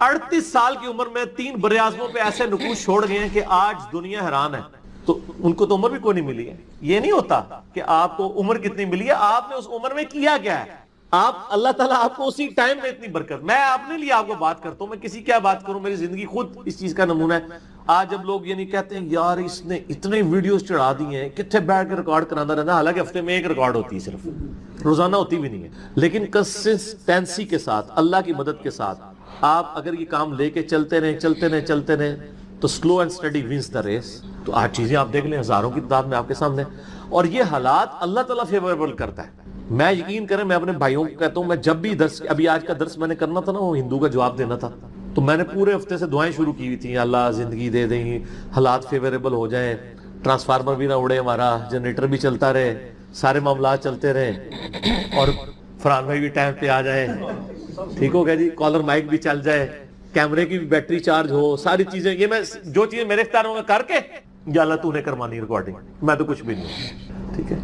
38 سال کی عمر میں 3 براعظموں پہ ایسے نقوش چھوڑ گئے ہیں کہ آج دنیا حیران ہے۔ تو ان کو تو عمر بھی کوئی نہیں ملی ہے۔ یہ نہیں ہوتا کہ آپ کو عمر کتنی ملی ہے، آپ نے اس عمر میں کیا کیا ہے۔ آپ اللہ تعالیٰ آپ کو اسی ٹائم میں اتنی برکت، میں اپنے لیے آپ کو بات کرتا ہوں، میں کسی کیا بات کروں، میری زندگی خود اس چیز کا نمونہ ہے۔ آج جب لوگ یہ نہیں کہتے ہیں یار اس نے اتنے ویڈیوز چڑھا دی ہیں، کتنے بیٹھ کے ریکارڈ کرانا رہتا ہے، حالانکہ ہفتے میں ایک ریکارڈ ہوتی ہے، صرف روزانہ ہوتی بھی نہیں ہے، لیکن کنسسٹنسی کے ساتھ، اللہ کی مدد کے ساتھ آپ اگر یہ کام لے کے چلتے رہیں تو slow and steady wins the race. تو آج چیزیں آپ دیکھ لیں، ہزاروں کی تعداد میں آپ کے سامنے، اور یہ حالات اللہ تعالیٰ فیوریبل کرتا ہے۔ میں یقین کریں، میں اپنے بھائیوں کو کہتا ہوں، میں جب بھی درس، ابھی آج کا درس میں نے کرنا تھا نا، وہ ہندو کا جواب دینا تھا، تو میں نے پورے ہفتے سے دعائیں شروع کی ہوئی تھیں، اللہ زندگی دے دیں، حالات فیوریبل ہو جائیں، ٹرانسفارمر بھی نہ اڑے ہمارا، جنریٹر بھی چلتا رہے، سارے معاملات چلتے رہے، اور فرحان بھائی بھی ٹائم پہ آ جائیں، ٹھیک ہو گیا جی، کالر مائک بھی چل جائے، کیمرے کی بھی بیٹری چارج ہو، ساری چیزیں، یہ میں جو چیزیں میرے اختیاروں میں کر کے، یا اللہ تو نے کرمانی ریکارڈنگ، میں تو کچھ بھی نہیں، ٹھیک ہے۔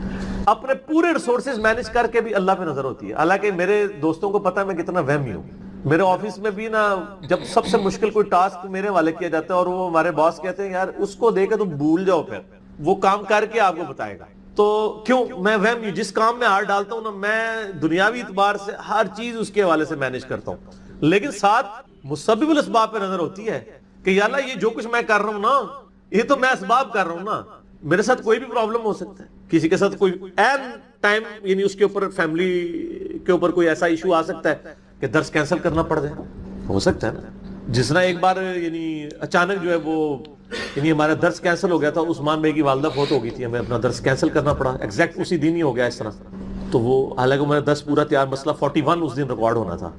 اپنے پورے ریسورسز مینج کر کے بھی اللہ پہ نظر ہوتی ہے۔ حالانکہ میرے دوستوں کو پتا ہے میں کتنا وہمی ہوں، میرے آفس میں بھی نا جب سب سے مشکل کوئی ٹاسک میرے والے کیا جاتا ہے اور وہ ہمارے باس کہتے ہیں یار اس کو دے کے تم بھول جاؤ، پھر وہ کام کر کے آپ کو بتائے گا، تو کیوں میں وہم ہوں، جس کام میں ہاتھ ڈالتا ہوں نا میں دنیاوی اعتبار سے ہر چیز اس کے حوالے سے مینج کرتا ہوں، لیکن ساتھ مسبب الاسباب پہ نظر ہوتی ہے کہ یا اللہ یہ جو کچھ میں کر رہا ہوں نا، یہ تو میں اسباب کر رہا ہوں نا، میرے ساتھ کوئی بھی پرابلم ہو سکتا ہے، کسی کے ساتھ کوئی این ٹائم، یعنی اس کے اوپر فیملی کے اوپر کوئی ایسا ایشو آ سکتا ہے کہ درس کینسل کرنا پڑ جائے، ہو سکتا ہے نا۔ جس طرح ایک بار یعنی اچانک جو ہے وہ یعنی ہمارا درس کینسل ہو گیا تھا، عثمان بھائی کی والدہ فوت ہو گئی تھی، ہمیں اپنا درس کینسل کرنا پڑا، ایگزیکٹ اسی دن ہی ہو گیا اس طرح، تو وہ حالانکہ میرا درس پورا تیار، مسئلہ 41 اس دن ریکارڈ ہونا تھا،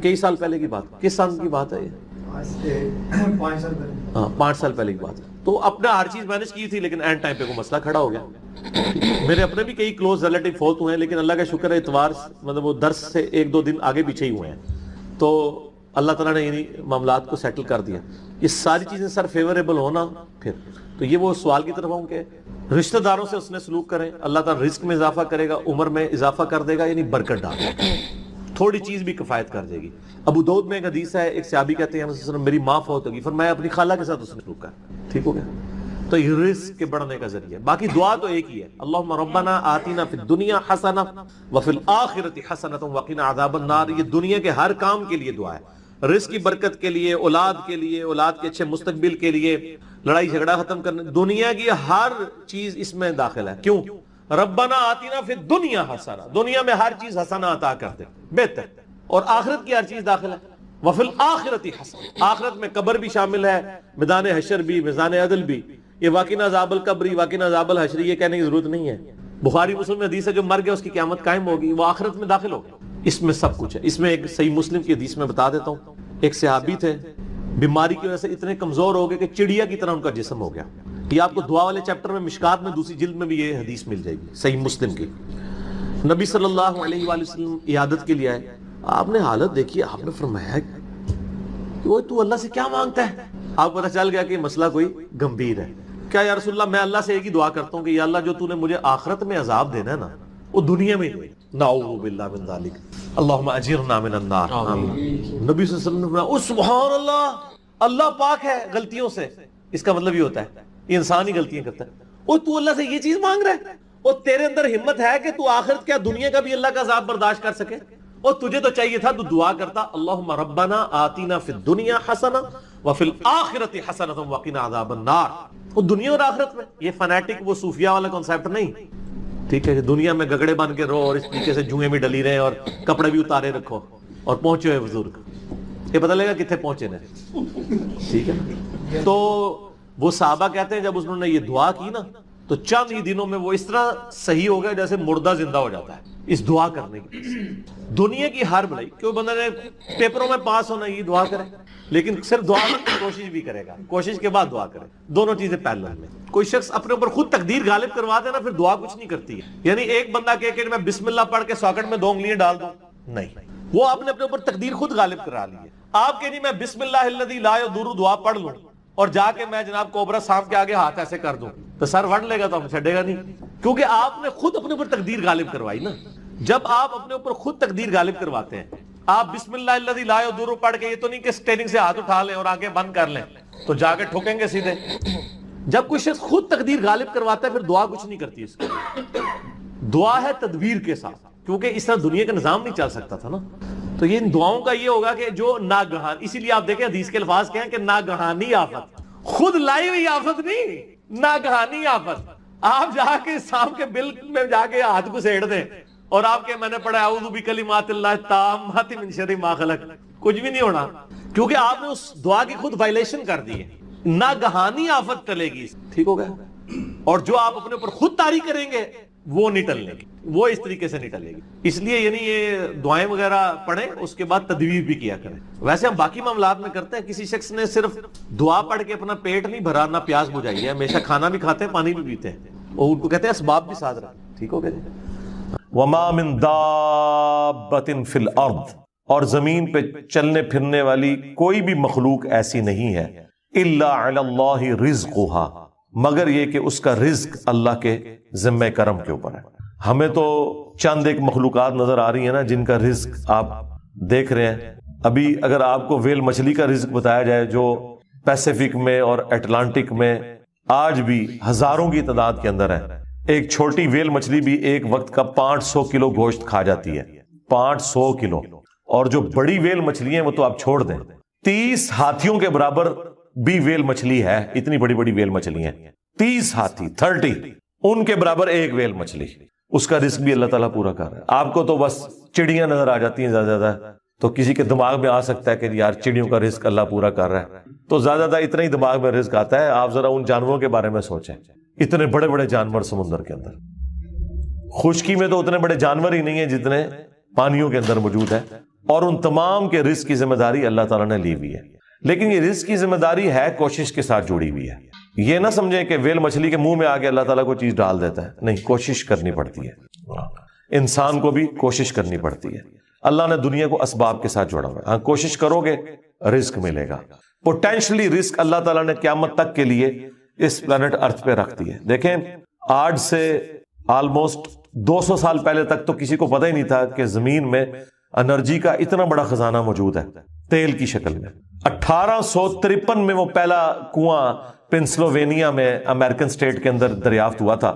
کئی سال پہلے کی بات، کس سال کی بات ہے یہ؟ 5 سال پہلے، ہاں 5 سال پہلے کی بات ہے۔ تو اپنا ہر چیز مینج کی تھی، لیکن اینڈ ٹائم پہ کوئی مسئلہ کھڑا ہو گیا۔ میرے اپنے بھی کئی کلوز ریلیٹیو فوت ہوئے ہیں، لیکن اللہ کا شکر ہے اتوار مطلب وہ درس سے 1-2 دن آگے پیچھے ہی ہوئے ہیں، تو اللہ تعالیٰ نے یعنی معاملات کو سیٹل کر دیا۔ یہ ساری چیزیں سر فیوریبل ہونا، پھر تو یہ وہ سوال کی طرف ہوں کہ رشتہ داروں سے اس نے سلوک کریں، اللہ تعالیٰ رزق میں اضافہ کرے گا، عمر میں اضافہ کر دے گا، یعنی برکت ڈال دے گا، تھوڑی چیز بھی کفایت کر دے گی۔ ابو داؤد میں ایک حدیث ہے، ایک صحابی کہتے ہیں میری ماں فوت ہوگی، فرمایا اپنی خالہ کے ساتھ اس نے سلوک کر، ٹھیک ہو گیا، تو یہ رزق کے بڑھنے کا ذریعہ ہے۔ باقی دعا تو ایک ہی ہے، اللہم ربنا آتینا فی الدنیا حسنہ وفی الآخرۃ حسنۃ وقنا عذاب النار، یہ دنیا کے ہر کام کے لیے دعا ہے، رزق کی برکت کے لیے، اولاد کے لیے، اولاد کے اچھے مستقبل کے لیے، لڑائی جھگڑا ختم کرنے، دنیا کی ہر چیز اس میں داخل ہے۔ کیوں؟ ربنا آتینا فی الدنیا حسنہ، دنیا میں ہر چیز حسنہ عطا کر دے، بہتر، اور آخرت کی ہر چیز داخل ہے، وفی الآخرۃ حسنہ، آخرت میں قبر بھی شامل ہے، میدان حشر بھی، میدان عدل بھی، یہ واقعی عذاب القبری، واقعی عذاب الحشری، یہ کہنے کی ضرورت نہیں ہے۔ بخاری مسلم میں حدیث ہے جو مر گیا اس کی قیامت قائم ہوگی، وہ آخرت میں داخل ہوگا، اس میں سب کچھ ہے۔ اس میں ایک صحیح مسلم کی حدیث میں بتا دیتا ہوں، ایک صحابی تھے، بیماری کی وجہ سے اتنے کمزور ہو گئے کہ چڑیا کی طرح ان کا جسم ہو گیا۔ یہ آپ کو دعا والے چیپٹر میں مشکات میں دوسری جلد میں بھی یہ حدیث مل جائے گی، صحیح مسلم کی۔ نبی صلی اللہ علیہ وآلہ وسلم عیادت کے لیے آئے، آپ نے حالت دیکھی، آپ نے فرمایا کہ وہ تو اللہ سے کیا مانگتا ہے؟ آپ کو پتہ چل گیا کہ مسئلہ کوئی گمبھیر ہے۔ کیا یا رسول اللہ، میں اللہ سے ایک ہی دعا کرتا ہوں کہ یا اللہ جو تو نے مجھے آخرت میں عذاب دینا ہے نا، وہ دنیا میں نہیں، نعوذ باللہ من ذالک، اللہم اجرنا من النار، آمین۔ نبی صلی اللہ علیہ وسلم نے فرمایا او سبحان اللہ، اللہ پاک ہے غلطیوں سے، اس کا مطلب یہ ہوتا ہے یہ انسان ہی غلطیاں کرتا ہے، او تو اللہ سے یہ چیز مانگ رہا ہے، اور تیرے اندر ہمت ہے کہ تو آخرت کیا دنیا کا بھی اللہ کا عذاب برداشت کر سکے، اور تجھے تو چاہیے تھا تو دعا کرتا اللہم ربنا آتینا فی الدنیا حسنہ وفی الآخرۃ حسنۃ وقنا عذاب النار، وہ دنیا اور آخرت میں، یہ فنیٹک وہ صوفیہ والا کنسیپٹ نہیں، ٹھیک ہے کہ دنیا میں گگڑے بن کے رہو اور اس طریقے سے جوئیں بھی ڈلی رہے اور کپڑے بھی اتارے رکھو اور پہنچے ہوئے بزرگ، یہ پتہ لگا کتنے پہنچے نے. ٹھیک ہے, تو وہ صحابہ کہتے ہیں جب انہوں نے یہ دعا کی نا تو چند ہی دنوں میں وہ اس طرح صحیح ہو گیا جیسے مردہ زندہ ہو جاتا ہے اس دعا کرنے کی وجہ سے. دنیا کی ہر بھلائی, کیوں بندہ نے پیپروں میں پاس ہونا یہ دعا کرے, لیکن صرف دعا میں کوشش بھی کرے گا, کوشش کے بعد دعا کرے, دونوں چیزیں پیرلل میں. کوئی شخص اپنے اوپر خود تقدیر غالب کروا دے نا پھر دعا کچھ نہیں کرتی ہے. یعنی ایک بندہ کہ میں بسم اللہ پڑھ کے ساکٹ میں 2 انگلیاں ڈال دوں, نہیں, وہ آپ نے اپنے اوپر تقدیر خود غالب کرا لی ہے. آپ کہ میں بسم اللہ الذی لا یضر دعا پڑھ لوں اور جا کے میں جناب کوبرا سانپ کے آگے ہاتھ ایسے کر دوں تو سر وڑ لے گا تو ہم چھڑے گا نہیں, کیونکہ آپ نے خود اپنے اوپر تقدیر غالب کروائی نا. جب آپ اپنے اوپر خود تقدیر غالب کرواتے ہیں, آپ بسم اللہ الذی لا یضر پڑھ کے یہ تو نہیں کہ اسٹیئرنگ سے ہاتھ اٹھا لیں اور آنکھیں بند کر لیں تو جا کے ٹھوکیں گے سیدھے. جب کوئی شخص خود تقدیر غالب کرواتا ہے پھر دعا کچھ نہیں کرتی. اس کی دعا ہے تدبیر کے ساتھ, کیونکہ اس طرح دنیا کا نظام نہیں چل سکتا تھا نا. تو یہ ان دعاؤں کا یہ ہوگا کہ جو ناگہان, اسی لیے آپ دیکھیں حدیث کے الفاظ کیا ہیں کہ ناگہانی آفت, خود لائی ہوئی آفت نہیں, ناگہانی آفت. آپ جا کے سانپ کے بل میں جا کے ہاتھ کو سیڑ دیں اور آپ کے میں نے پڑھا اعوذ بکلمات اللہ التامات من شر ما خلق, کچھ بھی نہیں ہونا, کیونکہ آپ نے اس دعا کی خود وائلیشن کر دی ہے. ناگہانی آفت ٹلے گی. ٹھیک ہو گیا. اور جو آپ اپنے اوپر خود طاری کریں گے وہ نہیں ٹلنے گی, وہ اس طریقے سے نہیں ٹلے گی. اس لیے یعنی یہ دعائیں وغیرہ پڑھیں, اس کے بعد تدبیر بھی کیا کریں. ویسے ہم باقی معاملات میں کرتے ہیں, کسی شخص نے صرف دعا پڑھ کے اپنا پیٹ نہیں بھرا نہ پیاس بجھائی ہے, ہمیشہ کھانا بھی کھاتے ہیں پانی بھی پیتے ہیں, اور ان کو کہتے ہیں اسباب بھی ساتھ رکھیں. ٹھیک ہو گیا. وما من دابۃ فی الارض, اور زمین پہ چلنے پھرنے والی کوئی بھی مخلوق ایسی نہیں ہے, الا علی اللہ رزقها, مگر یہ کہ اس کا رزق اللہ کے ذمہ کرم کے اوپر ہے. ہمیں تو چند ایک مخلوقات نظر آ رہی ہیں نا جن کا رزق آپ دیکھ رہے ہیں. ابھی اگر آپ کو ویل مچھلی کا رزق بتایا جائے جو پیسیفک میں اور اٹلانٹک میں آج بھی ہزاروں کی تعداد کے اندر ہے, ایک چھوٹی ویل مچھلی بھی ایک وقت کا 500 کلو گوشت کھا جاتی ہے, 500 کلو. اور جو بڑی ویل مچھلی ہیں وہ تو آپ چھوڑ دیں, 30 ہاتھیوں کے برابر بھی ویل مچھلی ہے. اتنی بڑی بڑی ویل مچھلی ہیں, 30 ہاتھی 30 ان کے برابر ایک ویل مچھلی. اس کا رزق بھی اللہ تعالیٰ پورا کر رہا ہے. آپ کو تو بس چڑیاں نظر آ جاتی ہیں زیادہ زیادہ, تو کسی کے دماغ میں آ سکتا ہے کہ یار چڑیوں کا رزق اللہ پورا کر رہا ہے, تو زیادہ زیادہ اتنا ہی دماغ میں رزق آتا ہے. آپ ذرا ان جانوروں کے بارے میں سوچیں, اتنے بڑے بڑے جانور سمندر کے اندر, خشکی میں تو اتنے بڑے جانور ہی نہیں ہیں جتنے پانیوں کے اندر موجود ہیں, اور ان تمام کے رزق کی ذمہ داری اللہ تعالیٰ نے لی ہوئی ہے. لیکن یہ رزق کی ذمہ داری ہے کوشش کے ساتھ جڑی ہوئی ہے. یہ نہ سمجھیں کہ ویل مچھلی کے منہ میں آ کے اللہ تعالیٰ کو چیز ڈال دیتا ہے, نہیں, کوشش کرنی پڑتی ہے. انسان کو بھی کوشش کرنی پڑتی ہے. اللہ نے دنیا کو اسباب کے ساتھ جوڑا ہوا ہے. ہاں, کوشش کرو گے رزق ملے گا. پوٹینشلی رزق اللہ تعالیٰ نے قیامت تک کے لیے اس پلانٹ ارتھ پہ رکھ دی ہے. دیکھیں, آج سے آلموسٹ 200 سال پہلے تک تو کسی کو پتہ ہی نہیں تھا کہ زمین میں انرجی کا اتنا بڑا خزانہ موجود ہے تیل کی شکل میں. 1853 میں وہ پہلا کنواں پنسلوینیا میں امریکن سٹیٹ کے اندر دریافت ہوا تھا,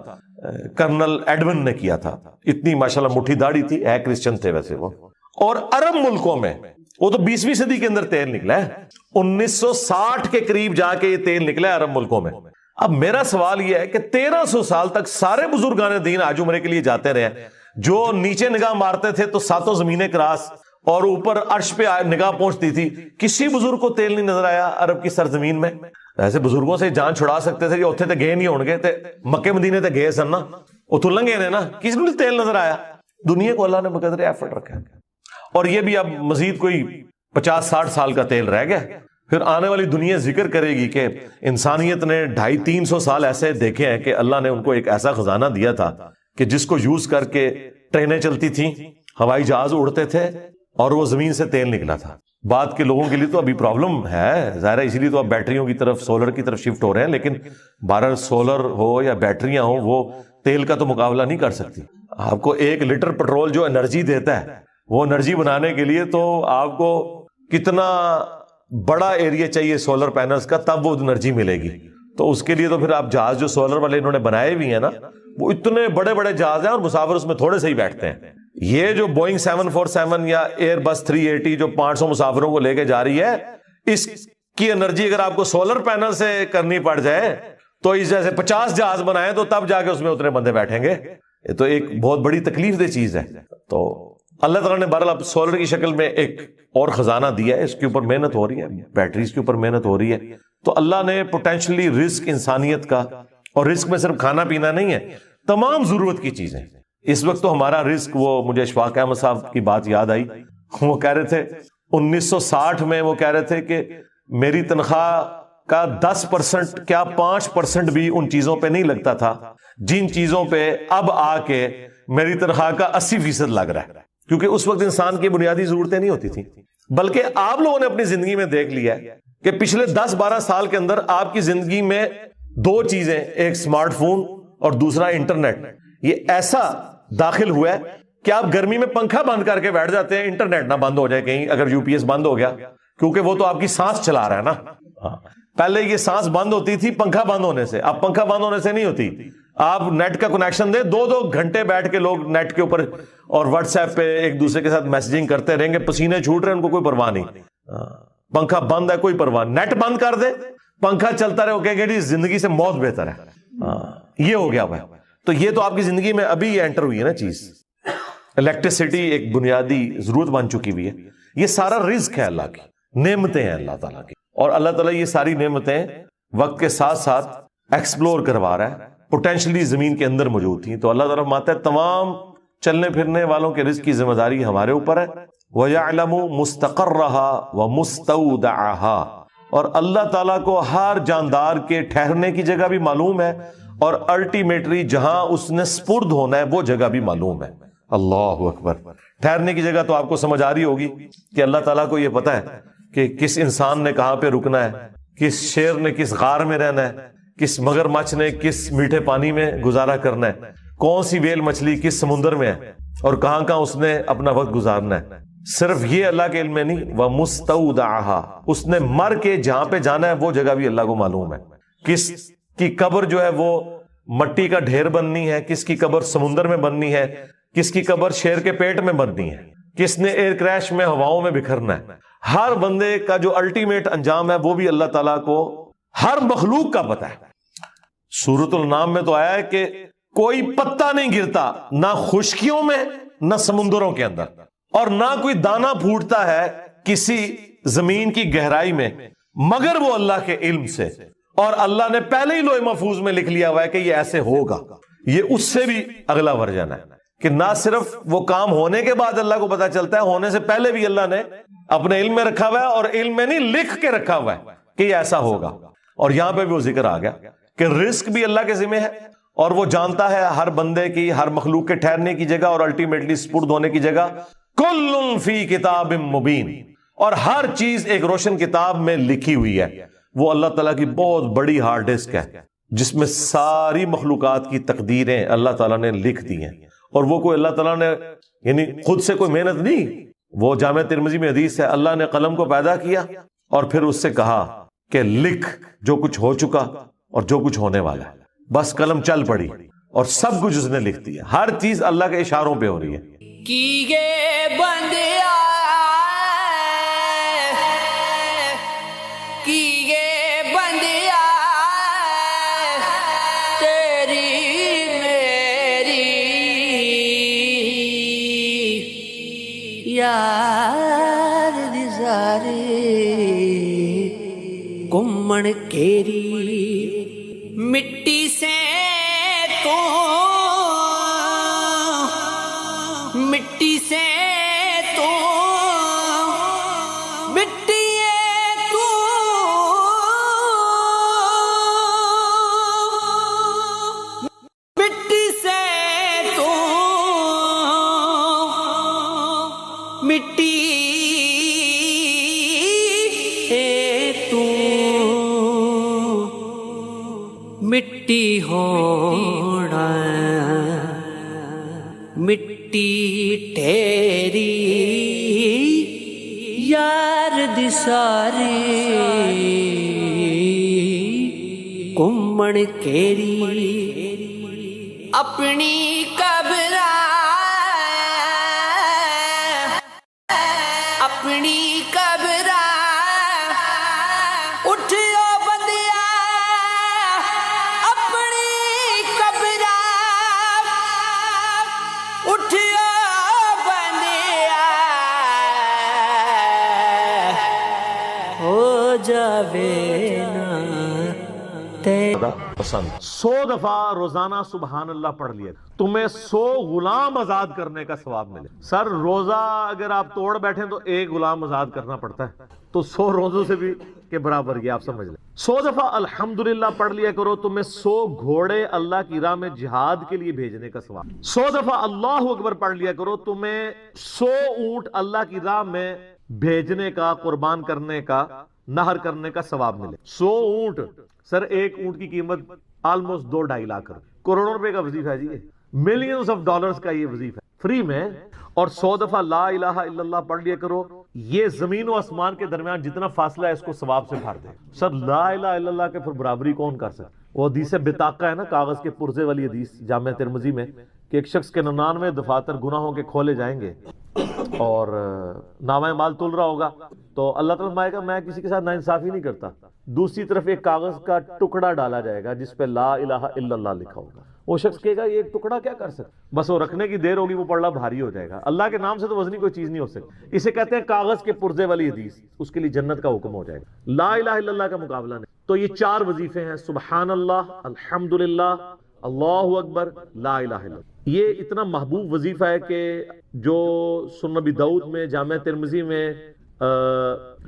کرنل ایڈون نے کیا تھا. اتنی ماشاءاللہ مٹھی داڑھی تھی, ہے کرسچن تھے ویسے وہ. اور عرب ملکوں میں وہ تو 20ویں صدی کے اندر تیل نکلا ہے, 1960 کے قریب جا کے یہ تیل نکلا ہے عرب ملکوں میں. اب میرا سوال یہ ہے کہ 1300 سال تک سارے بزرگان دین آج عمرے کے لیے جاتے رہے, جو نیچے نگاہ مارتے تھے تو 7 زمینیں کراس اور اوپر عرش پہ نگاہ پہنچتی تھی, کسی بزرگ کو تیل نہیں نظر آیا عرب کی سرزمین میں. ایسے بزرگوں سے جان چھڑا سکتے تھے, اتنے تے گئے نہیں ہون گے, تے مکے مدینے تے گئے سن نا, وہ تو لنگے نے نا, کسی کو تیل نظر آیا. دنیا کو اللہ نے بقدر ایفرٹ رکھا ہے, اور یہ بھی اب مزید کوئی 50-60 سال کا تیل رہ گیا. پھر آنے والی دنیا ذکر کرے گی کہ انسانیت نے 250-300 سال ایسے دیکھے ہیں کہ اللہ نے ان کو ایک ایسا خزانہ دیا تھا کہ جس کو یوز کر کے ٹرینیں چلتی تھیں, ہوائی جہاز اڑتے تھے, اور وہ زمین سے تیل نکلا تھا. بعد کے لوگوں کے لیے تو ابھی پرابلم ہے ظاہر ہے, اسی لیے تو اب بیٹریوں کی طرف, سولر کی طرف شفٹ ہو رہے ہیں. لیکن بہرحال سولر ہو یا بیٹریاں ہوں, وہ تیل کا تو مقابلہ نہیں کر سکتی. آپ کو 1 لیٹر پٹرول جو انرجی دیتا ہے, وہ انرجی بنانے کے لیے تو آپ کو کتنا بڑا ایریا چاہیے سولر پینلز کا, تب وہ انرجی ملے گی. تو اس کے لیے تو پھر آپ جہاز جو سولر والے انہوں نے بنائے بھی ہیں نا, وہ اتنے بڑے بڑے جہاز ہیں اور مسافر اس میں تھوڑے سے ہی بیٹھتے ہیں. یہ جو بوئنگ 747 یا ایئر بس 380 جو 500 مسافروں کو لے کے جا رہی ہے, اس کی انرجی اگر آپ کو سولر پینل سے کرنی پڑ جائے تو اس جیسے 50 جہاز بنائے تو تب جا کے اس میں اتنے بندے بیٹھیں گے. یہ تو ایک بہت بڑی تکلیف دہ چیز ہے. تو اللہ تعالیٰ نے بہرحال سولر کی شکل میں ایک اور خزانہ دیا ہے، اس کے اوپر محنت ہو رہی ہے، بیٹریز کے اوپر محنت ہو رہی ہے. تو اللہ نے پوٹینشلی رزق انسانیت کا، اور رزق میں صرف کھانا پینا نہیں ہے، تمام ضرورت کی چیزیں. اس وقت تو ہمارا رزق، وہ مجھے اشفاق احمد صاحب کی بات یاد آئی، وہ کہہ رہے تھے 1960 میں وہ کہہ رہے تھے کہ میری تنخواہ کا 10% کیا 5% بھی ان چیزوں پہ نہیں لگتا تھا جن چیزوں پہ اب آ کے میری تنخواہ کا 80% لگ رہا ہے. کیونکہ اس وقت انسان کی بنیادی ضرورتیں نہیں ہوتی تھیں. بلکہ آپ لوگوں نے اپنی زندگی میں دیکھ لیا ہے کہ پچھلے 10-12 سال کے اندر آپ کی زندگی میں 2 چیزیں، ایک سمارٹ فون اور دوسرا انٹرنیٹ، یہ ایسا داخل ہوا ہے کہ آپ گرمی میں پنکھا بند کر کے بیٹھ جاتے ہیں، انٹرنیٹ نہ بند ہو جائے کہیں، اگر یو پی ایس بند ہو گیا، کیونکہ وہ تو آپ کی سانس چلا رہا ہے نا. پہلے یہ سانس بند ہوتی تھی پنکھا بند ہونے سے، اب پنکھا بند ہونے سے نہیں ہوتی. آپ نیٹ کا کنیکشن دیں، 2 گھنٹے بیٹھ کے لوگ نیٹ کے اوپر اور واٹس ایپ پہ ایک دوسرے کے ساتھ میسجنگ کرتے رہیں گے، پسینے چھوٹ رہے ہیں، ان کو کوئی پرواہ نہیں. پنکھا بند ہے کوئی پرواہ، نیٹ بند کر دے پنکھا چلتا رہے، وہ کہیں گے زندگی سے موت بہتر ہے. یہ ہو گیا بھائی. تو یہ تو آپ کی زندگی میں ابھی یہ انٹر ہوئی ہے نا چیز. الیکٹریسٹی ایک بنیادی ضرورت بن چکی ہوئی ہے. یہ سارا رزق ہے، اللہ کی نعمتیں ہیں اللہ تعالیٰ کی، اور اللہ تعالیٰ یہ ساری نعمتیں وقت کے ساتھ ساتھ ایکسپلور کروا رہا ہے. پوٹینشلی زمین کے اندر موجود تھیں. تو اللہ تعالیٰ فرماتا ہے تمام چلنے پھرنے والوں کے رزق کی ذمہ داری ہمارے اوپر ہے. وَيَعْلَمُ مُسْتَقَرَّهَا وَمُسْتَوْدَعَهَا، اور اللہ تعالیٰ کو ہر جاندار کے ٹھہرنے کی جگہ بھی معلوم ہے، اور الٹیمیٹلی جہاں اس نے سپرد ہونا ہے وہ جگہ بھی معلوم ہے. اللہ اکبر. ٹھہرنے کی جگہ تو آپ کو سمجھ آ رہی ہوگی کہ اللہ تعالیٰ کو یہ پتا ہے کہ کس انسان نے کہاں پہ رکنا ہے، کس شیر نے کس غار میں رہنا ہے، کس مگرمچھ نے کس میٹھے پانی میں گزارا کرنا ہے، کون سی ویل مچھلی کس سمندر میں ہے، اور کہاں کہاں اس نے اپنا وقت گزارنا ہے. صرف یہ اللہ کے علم میں نہیں، وَمُسْتَوْدَعَهَا، اس نے مر کے جہاں پہ جانا ہے وہ جگہ بھی اللہ کو معلوم ہے. کس کی قبر جو ہے وہ مٹی کا ڈھیر بننی ہے، کس کی قبر سمندر میں بننی ہے، کس کی قبر شیر کے پیٹ میں بننی ہے، کس نے ایئر کریش میں ہواؤں میں بکھرنا ہے. ہر بندے کا جو الٹیمیٹ انجام ہے وہ بھی اللہ تعالیٰ کو ہر مخلوق کا پتہ ہے. سورۃ النام میں تو آیا ہے کہ کوئی پتا نہیں گرتا نہ خشکیوں میں نہ سمندروں کے اندر، اور نہ کوئی دانا پھوٹتا ہے کسی زمین کی گہرائی میں مگر وہ اللہ کے علم سے، اور اللہ نے پہلے ہی لوح محفوظ میں لکھ لیا ہوا ہے کہ یہ ایسے ہوگا. یہ اس سے بھی اگلا ورژن ہے کہ نہ صرف وہ کام ہونے کے بعد اللہ کو پتا چلتا ہے، ہونے سے پہلے بھی اللہ نے اپنے علم میں رکھا ہوا ہے، اور علم میں نہیں لکھ کے رکھا ہوا ہے کہ یہ ایسا ہوگا. اور یہاں پہ بھی وہ ذکر آ گیا کہ رزق بھی اللہ کے ذمہ ہے، اور وہ جانتا ہے ہر بندے کی، ہر مخلوق کے ٹھہرنے کی جگہ اور الٹیمیٹلی سپرد ہونے کی جگہ. کل فی کتاب مبین، اور ہر چیز ایک روشن کتاب میں لکھی ہوئی ہے. وہ اللہ تعالیٰ کی بہت بڑی ہارڈ ڈسک ہے جس میں ساری مخلوقات کی تقدیریں اللہ تعالیٰ نے لکھ دی ہیں. اور وہ کوئی اللہ تعالیٰ نے یعنی خود سے کوئی محنت نہیں. وہ جامع ترمذی میں حدیث ہے، اللہ نے قلم کو پیدا کیا اور پھر اس سے کہا کہ لکھ جو کچھ ہو چکا اور جو کچھ ہونے والا ہے. بس قلم چل پڑی اور سب کچھ اس نے لکھ دیا. ہر چیز اللہ کے اشاروں پہ ہو رہی ہے. کیے بندیا کیے بندیا تیری میری یار دی زاری گمن کیری مٹی سے تو مٹی سے تو مٹی تو مٹی سے تو مٹی تو مٹی ہونا مٹی ٹھہری یار دی ساری گھومن کیری اپنی قبر اپنی قبر اٹھو بندیا اپنی قبر اٹھو بندیا آوے نا تے پسند 100 دفعہ روزانہ سبحان اللہ پڑھ لیا، تمہیں 100 غلام آزاد کرنے کا ثواب ملے۔ سر روزہ اگر آپ توڑ بیٹھیں تو ایک غلام آزاد کرنا پڑتا ہے، تو 100 روزوں سے بھی کے برابر یہ آپ سمجھ لیں۔ 100 دفعہ الحمدللہ پڑھ لیا کرو، تمہیں 100 گھوڑے اللہ کی راہ میں جہاد کے لیے بھیجنے کا ثواب۔ 100 دفعہ اللہ اکبر پڑھ لیا کرو، تمہیں 100 اونٹ اللہ کی راہ میں بھیجنے کا، قربان کرنے کا، نہر کرنے کا ثواب ملے۔ 100 اونٹ، سر ایک اونٹ کی قیمت آلموسٹ 2-2.5 لاکھ روپے، کروڑوں روپے کا وظیفہ ہے جی، ملینز آف ڈالرز کا یہ وظیفہ ہے فری میں۔ اور 100 دفعہ لا الہ الا اللہ پڑھ لیا کرو، یہ زمین و آسمان کے درمیان جتنا فاصلہ ہے اس کو ثواب سے بھر دے۔ سر لا الہ الا اللہ کے پھر برابری کون کر سکتا؟ وہ حدیث بطاقہ ہے نا، کاغذ کے پرزے والی حدیث جامع ترمذی میں، کہ ایک شخص کے 99 دفاتر گناہوں کے کھولے جائیں گے اور نامہ مال تل رہا ہوگا، تو اللہ تعالیٰ فرمائے گا میں کسی کے ساتھ ناانصافی نہیں کرتا۔ دوسری طرف ایک کاغذ کا ٹکڑا ڈالا جائے گا جس پہ لا الہ الا اللہ لکھا ہوگا، وہ شخص کہے گا یہ ایک ٹکڑا کیا کر سکتا، بس وہ رکھنے کی دیر ہوگی، وہ پڑھنا بھاری ہو جائے گا۔ اللہ کے نام سے تو وزنی کوئی چیز نہیں ہو سکتی، اسے کہتے ہیں کاغذ کے پرزے والی حدیث، اس کے لیے جنت کا حکم ہو جائے گا۔ لا الہ الا اللہ کا مقابلہ نہیں۔ تو یہ 4 وظیفے ہیں، سبحان اللہ، الحمدللہ، اللہ اکبر، لا الہ الا اللہ۔ یہ اتنا محبوب وظیفہ ہے کہ جو سنن نبی داؤد میں، جامع ترمذی میں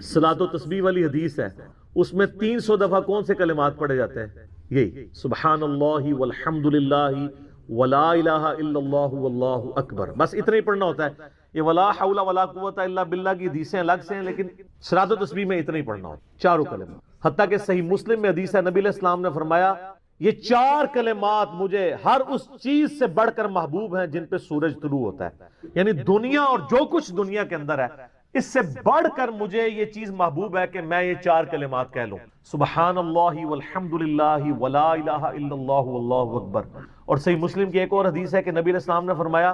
صلاۃ و تسبیح والی حدیث ہے، اس میں 300 دفعہ کون سے کلمات پڑھے جاتے ہیں؟ یہی سبحان اللہ والحمد للہ ولا الہ الا اللہ واللہ اکبر، بس اتنا ہی پڑھنا ہوتا ہے۔ یہ ولا حول ولا قوت الا باللہ کی حدیثیں الگ سے ہیں، لیکن صلاۃ و تسبیح میں اتنا ہی پڑھنا ہوتا ہے، چاروں کلمات۔ حتیٰ کہ صحیح مسلم میں حدیث ہے، نبی علیہ السلام نے فرمایا یہ 4 کلمات مجھے ہر اس چیز سے بڑھ کر محبوب ہیں جن پہ سورج طلوع ہوتا ہے، یعنی دنیا اور جو کچھ دنیا کے اندر ہے اس سے بڑھ کر مجھے یہ چیز محبوب ہے کہ میں یہ 4 کلمات کہہ لوں، سبحان اللہ والحمد للہ ولا الہ الا اللہ واللہ اکبر۔ اور صحیح مسلم کی ایک اور حدیث ہے کہ نبی علیہ السلام نے فرمایا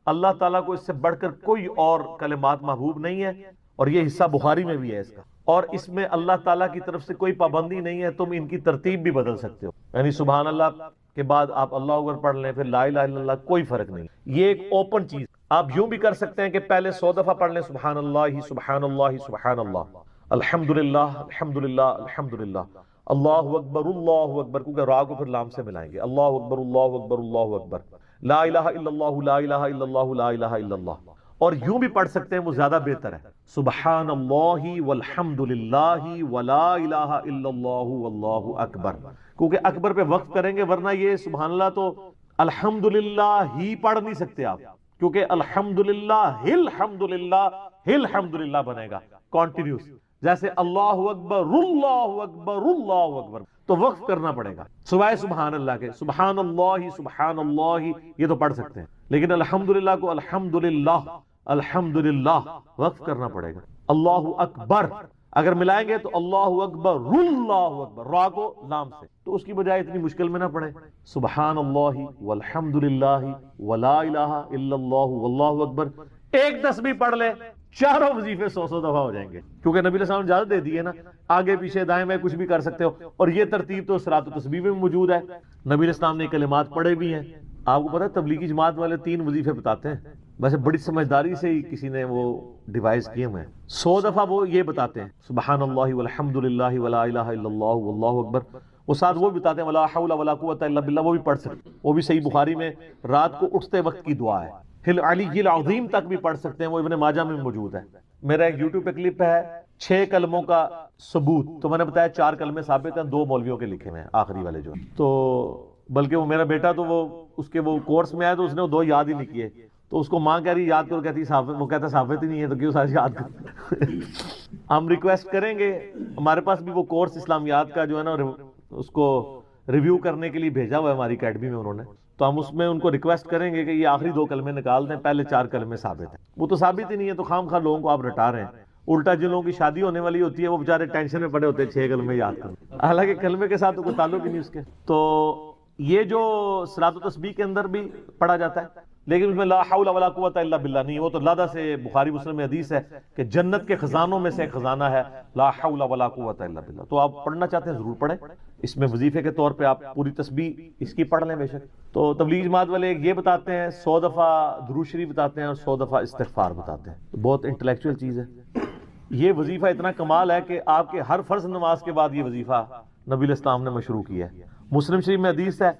اللہ تعالیٰ کو اس سے بڑھ کر کوئی اور کلمات محبوب نہیں ہے، اور یہ حصہ بخاری میں بھی ہے اس کا، اور اس میں اللہ تعالیٰ کی طرف سے کوئی پابندی نہیں ہے، تم ان کی ترتیب بھی بدل سکتے ہو، یعنی سبحان اللہ کے بعد آپ اللہ اکبر پڑھ لیں، پھر لا الہ الا اللہ، کوئی فرق نہیں۔ یہ ایک اوپن چیز، آپ یوں بھی کر سکتے ہیں کہ پہلے 100 دفعہ پڑھ لیں سبحان اللہ سبحان اللہ سبحان اللہ، الحمدللہ الحمدللہ الحمدللہ، اللہ اکبر، کیونکہ را کو پھر لام سے ملائیں گے، اللہ اکبر اللہ اکبر اللہ اکبر، لا الہ الا اللہ لا الہ الا اللہ لا الہ الا اللہ۔ اور یوں بھی پڑھ سکتے ہیں، وہ زیادہ بہتر ہے، سبحان اللہ والحمد للہ ولا الہ الا اللہ واللہ اکبر، کیونکہ اکبر پہ وقف کریں گے، ورنہ یہ سبحان اللہ تو الحمدللہ ہی پڑھ نہیں سکتے آپ، کیونکہ الحمدللہ الحمدللہ بنے گا کانٹینیوس، جیسے اللہ اکبر اللہ اکبر اللہ اکبر، تو وقف کرنا پڑے گا سوائے سبحان اللہ کے۔ سبحان اللہ یہ تو پڑھ سکتے ہیں، لیکن الحمدللہ کو الحمدللہ وقف کرنا پڑے گا۔ اللہ اکبر اگر ملائیں گے تو اللہ اکبر را کو لام سے، تو اس کی بجائے اتنی مشکل میں نہ پڑے، سبحان اللہ والحمدللہ ولا الہ الا اللہ واللہ اکبر، ایک تسبیح پڑھ لے، چاروں وظیفے 100 دفعہ ہو جائیں گے، کیونکہ نبی علیہ السلام نے اجازت دے دی ہے نا، آگے پیچھے دائیں میں کچھ بھی کر سکتے ہو، اور یہ ترتیب تو صلاۃ و تسبیح میں موجود ہے، نبی علیہ السلام نے کلمات پڑھے بھی ہیں۔ آپ کو پتہ ہے تبلیغی جماعت والے 3 وظیفے بتاتے ہیں، ویسے بڑی سمجھداری سے ہی کسی نے وہ ڈیوائز کیے ہوئے ہیں، 100 دفعہ وہ یہ بتاتے ہیں سبحان اللہ والحمد للہ ولا الہ الا اللہ واللہ اکبر، وہ ساتھ وہ بتاتے ہیں ولا حول ولا قوت الا باللہ، وہ بھی پڑھ سکتے، وہ بھی صحیح بخاری میں رات کو اٹھتے وقت کی دعا ہے، ہل علی العظیم تک بھی پڑھ سکتے ہیں، وہ ابن ماجہ میں موجود ہے۔ میرا ایک یوٹیوب پہ کلپ ہے 6 کلموں کا ثبوت، تو میں نے بتایا 4 کلمے ثابت ہیں، 2 مولویوں کے لکھے ہوئے ہیں آخری والے جو، تو بلکہ وہ میرا بیٹا تو وہ اس کے وہ کورس میں آیا تو اس نے وہ 2 یاد ہی نہیں کیے، تو اس کو ماں کہہ رہی یاد کرو، کہتی ثابت، وہ کہتا ثابت ہی نہیں ہے تو کیوں سارے یاد کرو۔ ہم ریکویسٹ کریں گے، ہمارے پاس بھی وہ کورس اسلامیات کا جو ہے نا اس کو ریویو کرنے کے لیے بھیجا ہوا ہے ہماری اکیڈمی میں انہوں نے، تو ہم اس میں ان کو ریکویسٹ کریں گے کہ یہ آخری 2 کلمے نکال دیں، پہلے 4 کلمے ثابت ہیں، وہ تو ثابت ہی نہیں ہے، تو خام خواہ لوگوں کو آپ رٹا رہے ہیں، الٹا جن لوگوں کی شادی ہونے والی ہوتی ہے وہ بیچارے ٹینشن میں پڑے ہوتے ہیں 6 کلمے یاد کریں، حالانکہ کلمے کے ساتھ تو کوئی تعلق ہی نہیں اس کے۔ تو یہ جو صلاۃ و تسبیح کے اندر بھی پڑھا جاتا ہے، لیکن اس میں لا حول ولا قوت الا باللہ نہیں، وہ تو لادہ سے بخاری مسلم میں حدیث ہے کہ جنت کے خزانوں میں سے ایک خزانہ ہے لا حول ولا قوت الا باللہ، تو آپ پڑھنا چاہتے ہیں ضرور پڑھیں، اس میں وظیفے کے طور پہ آپ پوری تسبیح اس کی پڑھ لیں بے شک۔ تو تبلیغ جماعت والے یہ بتاتے ہیں 100 دفعہ درود شریف بتاتے ہیں اور 100 دفعہ استغفار بتاتے ہیں، بہت انٹلیکچوئل چیز ہے۔ یہ وظیفہ اتنا کمال ہے کہ آپ کے ہر فرض نماز کے بعد یہ وظیفہ نبی علیہ السلام نے مشروع کیا ہے. مسلم شریف میں حدیث ہے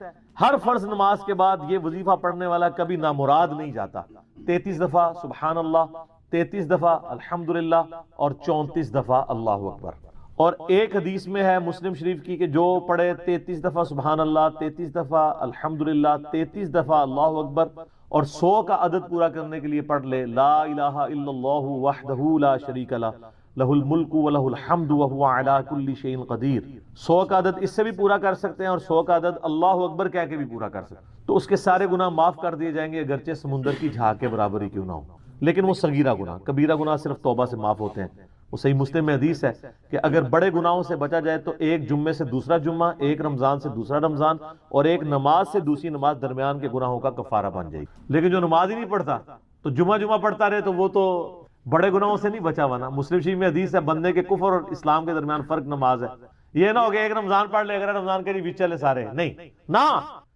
ہر فرض نماز کے بعد یہ وظیفہ پڑھنے والا کبھی نامراد نہیں جاتا. 33 دفعہ سبحان اللہ، 33 دفعہ الحمدللہ اور 34 دفعہ اللہ اکبر. اور ایک حدیث میں ہے مسلم شریف کی کہ جو پڑھے 33 دفعہ سبحان اللہ، 33 دفعہ الحمدللہ، 33 دفعہ اللہ اکبر اور 100 کا عدد پورا کرنے کے لیے پڑھ لے لا الہ الا اللہ وحدہ لا شریک لہ لہ الملک ولہ الحمد وہو علی کل شیء قدیر. 100 کا عدد اس سے بھی پورا کر سکتے ہیں اور 100 کا عدد اللہ اکبر کہہ کے بھی پورا کر سکتے ہیں تو اس کے سارے گناہ معاف کر دیے جائیں گے اگرچہ سمندر کی جھاگ کے برابر ہی کیوں نہ ہو. لیکن وہ صغیرہ گناہ، کبیرہ گناہ صرف توبہ سے معاف ہوتے ہیں. وہ صحیح مسلم میں حدیث ہے کہ اگر بڑے گناہوں سے بچا جائے تو ایک جمعے سے دوسرا جمعہ، ایک رمضان سے دوسرا رمضان اور ایک نماز سے دوسری نماز درمیان کے گناہوں کا کفارہ بن جائے گی. لیکن جو نماز ہی نہیں پڑھتا تو جمعہ پڑھتا رہے تو وہ تو بڑے گناہوں سے نہیں بچا ہوا نا. مسلم شریف میں حدیث ہے بندے کے کفر اور اسلام کے درمیان فرق نماز ہے. یہ نہ ہوگا ایک رمضان پڑھ لے اگر رمضان کے لیے چلے سارے، نہیں نہ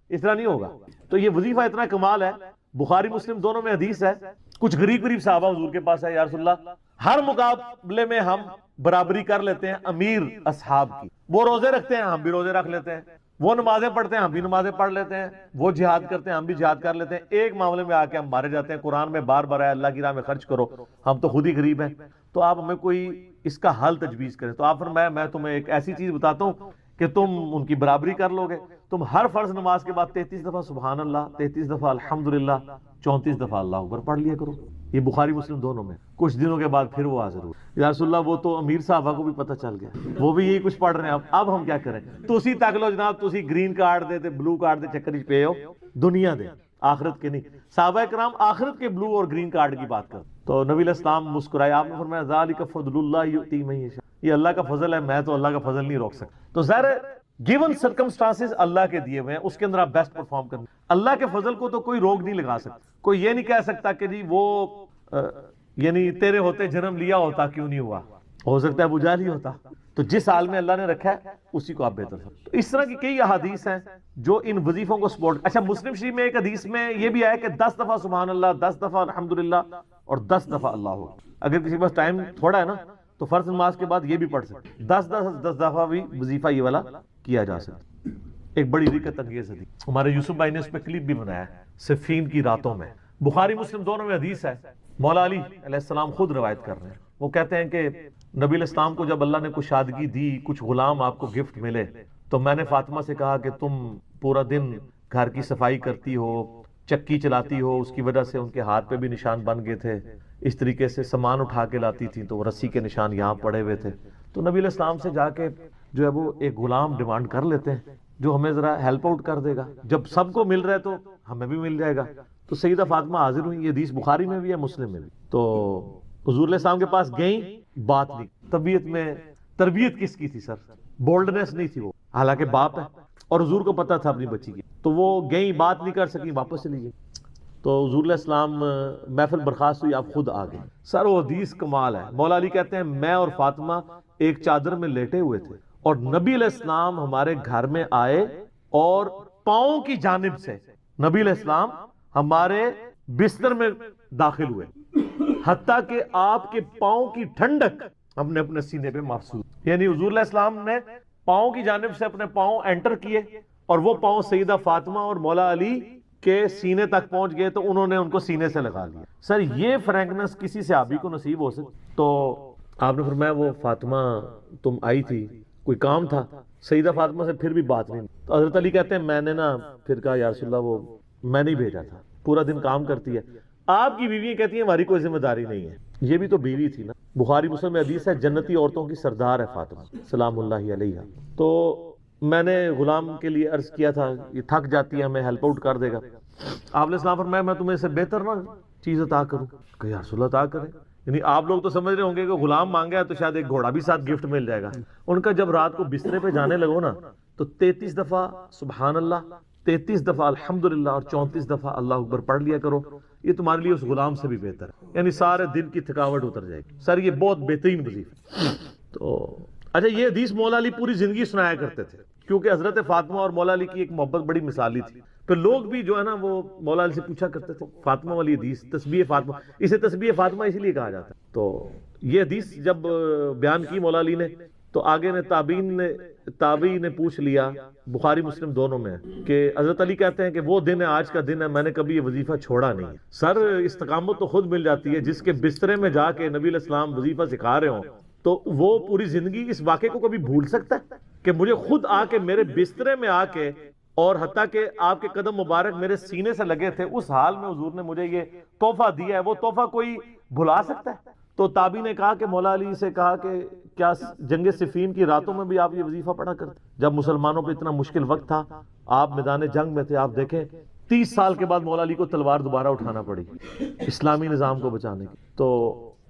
اس طرح نہیں ہوگا. تو یہ وظیفہ اتنا کمال ہے، بخاری مسلم دونوں میں حدیث ہے. کچھ غریب صحابہ حضور کے پاس ہے، یا رسول اللہ ہر مقابلے میں ہم برابری کر لیتے ہیں امیر اصحاب کی. وہ روزے رکھتے ہیں ہم بھی روزے رکھ لیتے ہیں، وہ نمازیں پڑھتے ہیں ہم بھی نمازیں پڑھ لیتے ہیں، وہ جہاد کرتے ہیں ہم بھی جہاد کر لیتے ہیں. ایک معاملے میں آ کے ہم مارے جاتے ہیں. قرآن میں بار بار ہے اللہ کی راہ میں خرچ کرو، ہم تو خود ہی غریب ہیں. تو آپ ہمیں کوئی اس کا حل تجویز کریں. تو آپ فرمایا میں تمہیں ایک ایسی چیز بتاتا ہوں کہ تم ان کی برابری کر لو گے. تم ہر فرض نماز کے بعد 33 دفعہ سبحان اللہ، 33 دفعہ الحمدللہ، 34 دفعہ اللہ اکبر پڑھ لیا کرو. یہ بخاری مسلم دونوں میں. کچھ دنوں کے بعد پھر وہ حاضر ہوئے، یا رسول اللہ وہ تو امیر صحابہ کو بھی پتہ چل گیا، وہ بھی یہی کچھ پڑھ رہے ہیں. اب ہم کیا کریں؟ تسی تک لو جناب، تسی گرین کارڈ دے تے بلو کارڈ دے چکر پے ہو، دنیا دے آخرت کے نہیں. صحابہ کرام آخرت کے بلو اور گرین کارڈ کی بات کر. تو نبی علیہ السلام مسکرائے، آپ نے فرمایا ذالک فضل اللہ یؤتی من یشاء، یہ اللہ کا فضل ہے، میں تو اللہ کا فضل نہیں روک سکتا. تو ظاہر ہے گیون سرکمسٹانسز اللہ کے دیے ہوئے ہیں، اس کے اندر آپ بیسٹ پرفارم کریں. اللہ کے فضل کو تو کوئی روک نہیں لگا سکتا. کوئی یہ نہیں کہہ سکتا کہ جی وہ یعنی تیرے ہوتے جنم لیا ہوتا کیوں نہیں ہوا، ہو سکتا ہے ابو جہل ہی ہوتا. تو جس حال میں اللہ نے رکھا ہے اسی کو آپ بہتر سمجھیں. تو اس طرح کی کئی احادیث ہیں جو ان وظیفوں کو سپورٹ. اچھا مسلم شریف میں ایک حدیث میں یہ بھی آیا کہ 10 دفعہ سبحان اللہ، 10 دفعہ الحمدللہ اور 10 دفعہ اللہ اکبر. اگر کسی کے پاس ٹائم تھوڑا ہے نا تو فرض نماز کے بعد یہ بھی پڑھ سکتے. 10 دفعہ بھی وظیفہ یہ والا کیا جا سکتا. ایک بڑی رکت انگیز حدیث ہمارے یوسف بھائی نے اس پہ کلپ بھی بنایا ہے، صفین کی راتوں میں. بخاری مسلم دونوں میں حدیث ہے. مولا علی علیہ السلام خود روایت کر رہے ہیں. وہ کہتے ہیں کہ نبی علیہ السلام کو جب اللہ نے کشادگی دی، کچھ غلام آپ کو گفٹ ملے، تو میں نے فاطمہ سے کہا کہ تم پورا دن گھر کی صفائی کرتی ہو، چکی چلاتی ہو، اس کی وجہ سے ان کے ہاتھ پہ بھی نشان بن گئے تھے. اس طریقے سے سامان اٹھا کے لاتی تھی تو رسی کے نشان یہاں پڑے ہوئے تھے. تو نبی علیہ السلام سے جا کے جو ہے وہ ایک غلام ڈیمانڈ کر لیتے ہیں جو ہمیں ذرا ہیلپ آؤٹ کر دے گا. جب سب کو مل رہا ہے تو ہمیں بھی مل جائے گا. تو سیدہ فاطمہ حاضر ہوئی. یہ حدیث بخاری میں بھی ہے، مسلم میں بھی. تو حضور علیہ السلام کے پاس گئیں، بات نہیں. طبیعت میں تربیت کس کی تھی سر؟ بولڈنس نہیں تھی وہ، حالانکہ باپ ہے اور حضور کو پتا تھا اپنی بچی کی. تو وہ گئیں، بات نہیں کر سکی، واپس چلی گئی. تو حضور علیہ السلام محفل برخاست ہوئی، آپ خود آ گئے. سر وہ حدیث کمال ہے. مولا علی کہتے ہیں میں اور فاطمہ ایک چادر میں لیٹے ہوئے تھے اور نبی علیہ السلام ہمارے گھر میں آئے اور پاؤں کی جانب سے نبی علیہ السلام ہمارے بستر میں داخل ہوئے، حتیٰ کہ آپ کے پاؤں کی ٹھنڈک ہم نے اپنے سینے پہ محسوس. یعنی حضور علیہ السلام نے پاؤں کی جانب سے اپنے پاؤں انٹر کیے اور وہ پاؤں سیدہ فاطمہ اور مولا علی کے سینے تک پہنچ گئے تو انہوں نے ان کو سینے سے لگا لیا. سر یہ فرینکنس کسی صحابی کو نصیب ہو سکتی؟ تو آپ نے فرمایا وہ فاطمہ تم آئی تھی، کوئی کام تھا؟ سیدہ فاطمہ سے پھر بھی بات نہیں. تو حضرت علی کہتے ہیں میں نے نا پھر کہا یا رسول اللہ وہ میں نہیں بھیجا تھا، پورا دن کام کرتی ہے. آپ کی بیویاں کہتی ہیں ہماری کوئی ذمہ داری نہیں ہے. یہ بھی تو بیوی تھی نا. بخاری مسلم میں حدیث ہے جنتی عورتوں کی سردار ہے فاطمہ سلام اللہ علیہ. تو میں نے غلام کے لیے عرض کیا تھا یہ تھک جاتی ہے ہمیں ہیلپ آؤٹ کر دے گا. آپ علیہ السلام فرمایا میں تمہیں اس سے بہتر نا چیز عطا کروں. کہ یا رسول اللہ عطا کریں. یعنی آپ لوگ تو سمجھ رہے ہوں گے کہ غلام مانگا تو شاید ایک گھوڑا بھی ساتھ گفٹ مل جائے گا. ان کا جب رات کو بسترے پہ جانے لگو نا تو 33 دفعہ سبحان اللہ، 33 دفعہ الحمدللہ اور 34 دفعہ اللہ اکبر پڑھ لیا کرو. یہ تمہارے لیے اس غلام سے بھی بہتر ہے. یعنی سارے دن کی تھکاوٹ اتر جائے گی. سر یہ بہت بہترین وظیفہ. تو اچھا یہ حدیث مولا علی پوری زندگی سنایا کرتے تھے کیونکہ حضرت فاطمہ اور مولا علی کی ایک محبت بڑی مثالی تھی. پھر لوگ بھی جو ہے نا وہ مولا علی سے پوچھا کرتے تھے فاطمہ والی حدیث، تسبیح فاطمہ، اسے تسبیح فاطمہ اسی لیے کہا جاتا ہے. تو یہ حدیث جب بیان کی مولا علی نے تو آگے نے تابعی نے پوچھ لیا، بخاری مسلم دونوں میں ہے، کہ حضرت علی کہتے ہیں کہ وہ دن ہے، آج کا دن ہے، میں نے کبھی یہ وظیفہ چھوڑا نہیں ہے۔ سر استقامت تو خود مل جاتی ہے، جس کے بسترے میں جا کے نبی علیہ السلام وظیفہ سکھا رہے ہوں تو وہ پوری زندگی اس واقعے کو کبھی بھول سکتا ہے کہ مجھے خود آ کے میرے بسترے میں آ کے، اور حتیٰ کہ آپ کے قدم مبارک میرے سینے سے لگے تھے، اس حال میں حضور نے مجھے یہ تحفہ دیا ہے، وہ تحفہ کوئی بھلا سکتا ہے؟ تو تابعی نے کہا کہ مولا علی سے کہا کہ کیا جنگ صفین کی راتوں میں بھی آپ یہ وظیفہ پڑھا کرتے؟ جب مسلمانوں پہ اتنا مشکل وقت تھا، آپ میدان جنگ میں تھے، آپ دیکھیں 30 سال کے بعد مولا علی کو تلوار دوبارہ اٹھانا پڑی اسلامی نظام کو بچانے کی، تو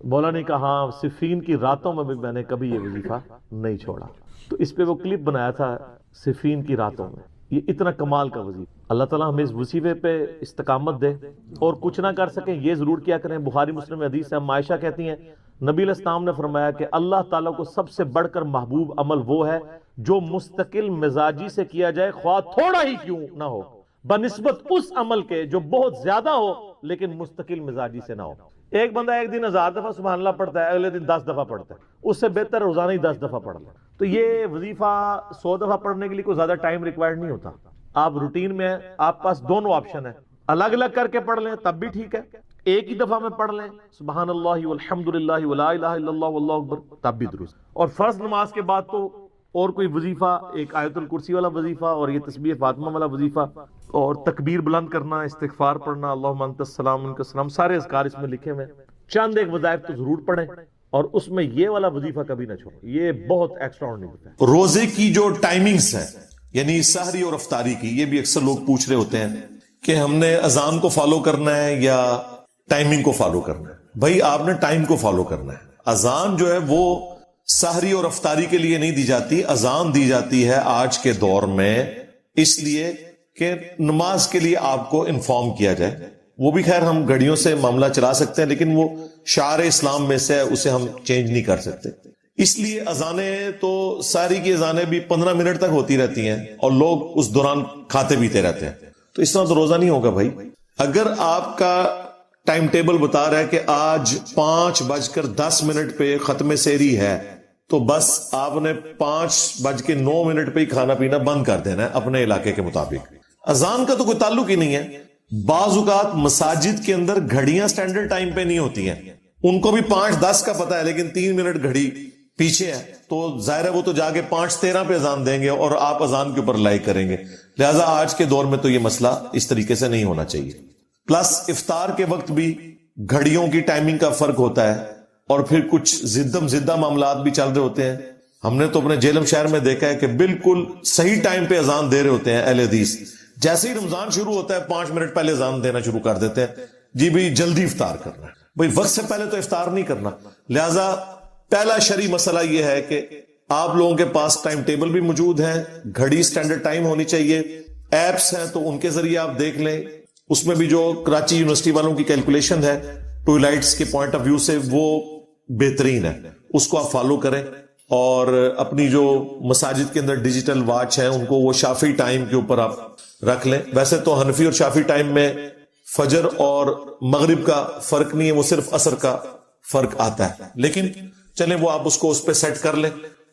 مولا نے کہا ہاں صفین کی راتوں میں بھی میں نے کبھی یہ وظیفہ نہیں چھوڑا۔ تو اس پہ وہ کلپ بنایا تھا صفین کی راتوں میں، یہ اتنا کمال کا وظیفہ۔ اللہ تعالیٰ ہمیں اس وظیفے پہ استقامت دے، اور کچھ نہ کر سکیں یہ ضرور کیا کریں۔ بخاری مسلم میں حدیث ہے، عائشہ کہتی ہیں نبی علیہ السلام نے فرمایا کہ اللہ تعالیٰ کو سب سے بڑھ کر محبوب عمل وہ ہے جو مستقل مزاجی سے کیا جائے، خواہ تھوڑا ہی کیوں نہ ہو، بنسبت اس عمل کے جو بہت زیادہ ہو لیکن مستقل مزاجی سے نہ ہو۔ ایک بندہ ایک دن 1000 دفعہ سبحان اللہ پڑھتا ہے، اگلے دن 10 دفعہ پڑھتا ہے، اس سے بہتر روزانہ ہی 10 دفعہ پڑھ لیں۔ تو یہ وظیفہ 100 دفعہ پڑھنے کے لیے کوئی زیادہ ٹائم ریکوائرڈ نہیں ہوتا۔ آپ روٹین میں ہیں، آپ پاس دونوں آپشن ہیں، الگ الگ کر کے پڑھ لیں تب بھی ٹھیک ہے، ایک ہی دفعہ میں پڑھ لیں سبحان اللہ والحمدللہ ولا الہ الا اللہ واللہ اکبر تب بھی درست۔ اور فرض نماز کے بعد تو اور کوئی وظیفہ، ایک آیت الکرسی والا وظیفہ، اور یہ تسبیح فاطمہ والا وظیفہ، اور تکبیر بلند کرنا، استغفار پڑھنا، اللہم انت السلام منک السلام، سارے اذکار اس میں لکھے ہوئے ہیں۔ چند ایک وظائف تو ضرور پڑھیں، اور اس میں یہ والا وظیفہ کبھی نہ چھوڑیں، یہ بہت ایکسٹرا آرڈنری ہے۔ روزے کی جو ٹائمنگز ہیں، یعنی سحری اور افطاری کی، یہ بھی اکثر لوگ پوچھ رہے ہوتے ہیں کہ ہم نے اذان کو فالو کرنا ہے یا ٹائمنگ کو فالو کرنا ہے۔ بھائی آپ نے ٹائم کو فالو کرنا ہے۔ اذان جو ہے وہ سحری اور افطاری کے لیے نہیں دی جاتی، اذان دی جاتی ہے آج کے دور میں اس لیے کہ نماز کے لیے آپ کو انفارم کیا جائے۔ وہ بھی خیر ہم گھڑیوں سے معاملہ چلا سکتے ہیں، لیکن وہ شعار اسلام میں سے اسے ہم چینج نہیں کر سکتے۔ اس لیے اذانیں تو ساری کی اذانیں بھی 15 منٹ تک ہوتی رہتی ہیں، اور لوگ اس دوران کھاتے پیتے رہتے ہیں، تو اس طرح تو روزہ نہیں ہوگا بھائی۔ اگر آپ کا ٹائم ٹیبل بتا رہا ہے کہ آج 5:10 پہ ختم سحری ہے، تو بس آپ نے 5:09 پہ ہی کھانا پینا بند کر دینا ہے اپنے علاقے کے مطابق۔ اذان کا تو کوئی تعلق ہی نہیں ہے۔ بعض اوقات مساجد کے اندر گھڑیاں سٹینڈرڈ ٹائم پہ نہیں ہوتی ہیں، ان کو بھی 5:10 کا پتہ ہے لیکن 3 منٹ گھڑی پیچھے ہے، تو ظاہر ہے وہ تو جا کے 5:13 پہ اذان دیں گے اور آپ اذان کے اوپر لائک کریں گے۔ لہٰذا آج کے دور میں تو یہ مسئلہ اس طریقے سے نہیں ہونا چاہیے۔ پلس افطار کے وقت بھی گھڑیوں کی ٹائمنگ کا فرق ہوتا ہے، اور پھر کچھ زدہ معاملات بھی چل رہے ہوتے ہیں۔ ہم نے تو اپنے جیلم شہر میں دیکھا ہے کہ بالکل صحیح ٹائم پہ اذان دے رہے ہوتے ہیں اہل حدیث، جیسے ہی رمضان شروع ہوتا ہے 5 منٹ پہلے اذان دینا شروع کر دیتے ہیں، جی بھی جلدی افطار کرنا ہے۔ بھئی وقت سے پہلے تو افطار نہیں کرنا۔ لہذا پہلا شرعی مسئلہ یہ ہے کہ آپ لوگوں کے پاس ٹائم ٹیبل بھی موجود ہے، گھڑی سٹینڈرڈ ٹائم ہونی چاہیے، ایپس ہیں تو ان کے ذریعے آپ دیکھ لیں، اس میں بھی جو کراچی یونیورسٹی والوں کی کیلکولیشن ہے ٹوائلائٹس کے پوائنٹ آف ویو سے وہ بہترین ہے، اس کو آپ فالو کریں۔ اور اپنی جو مساجد کے اندر ڈیجیٹل واچ ہیں ان کو وہ شافعی ٹائم کے اوپر آپ رکھ لیں۔ ویسے تو حنفی اور شافعی ٹائم میں فجر اور مغرب کا فرق نہیں ہے، وہ صرف عصر کا فرق آتا ہے، لیکن چلیں وہ آپ اس کو اس پہ سیٹ کر لیں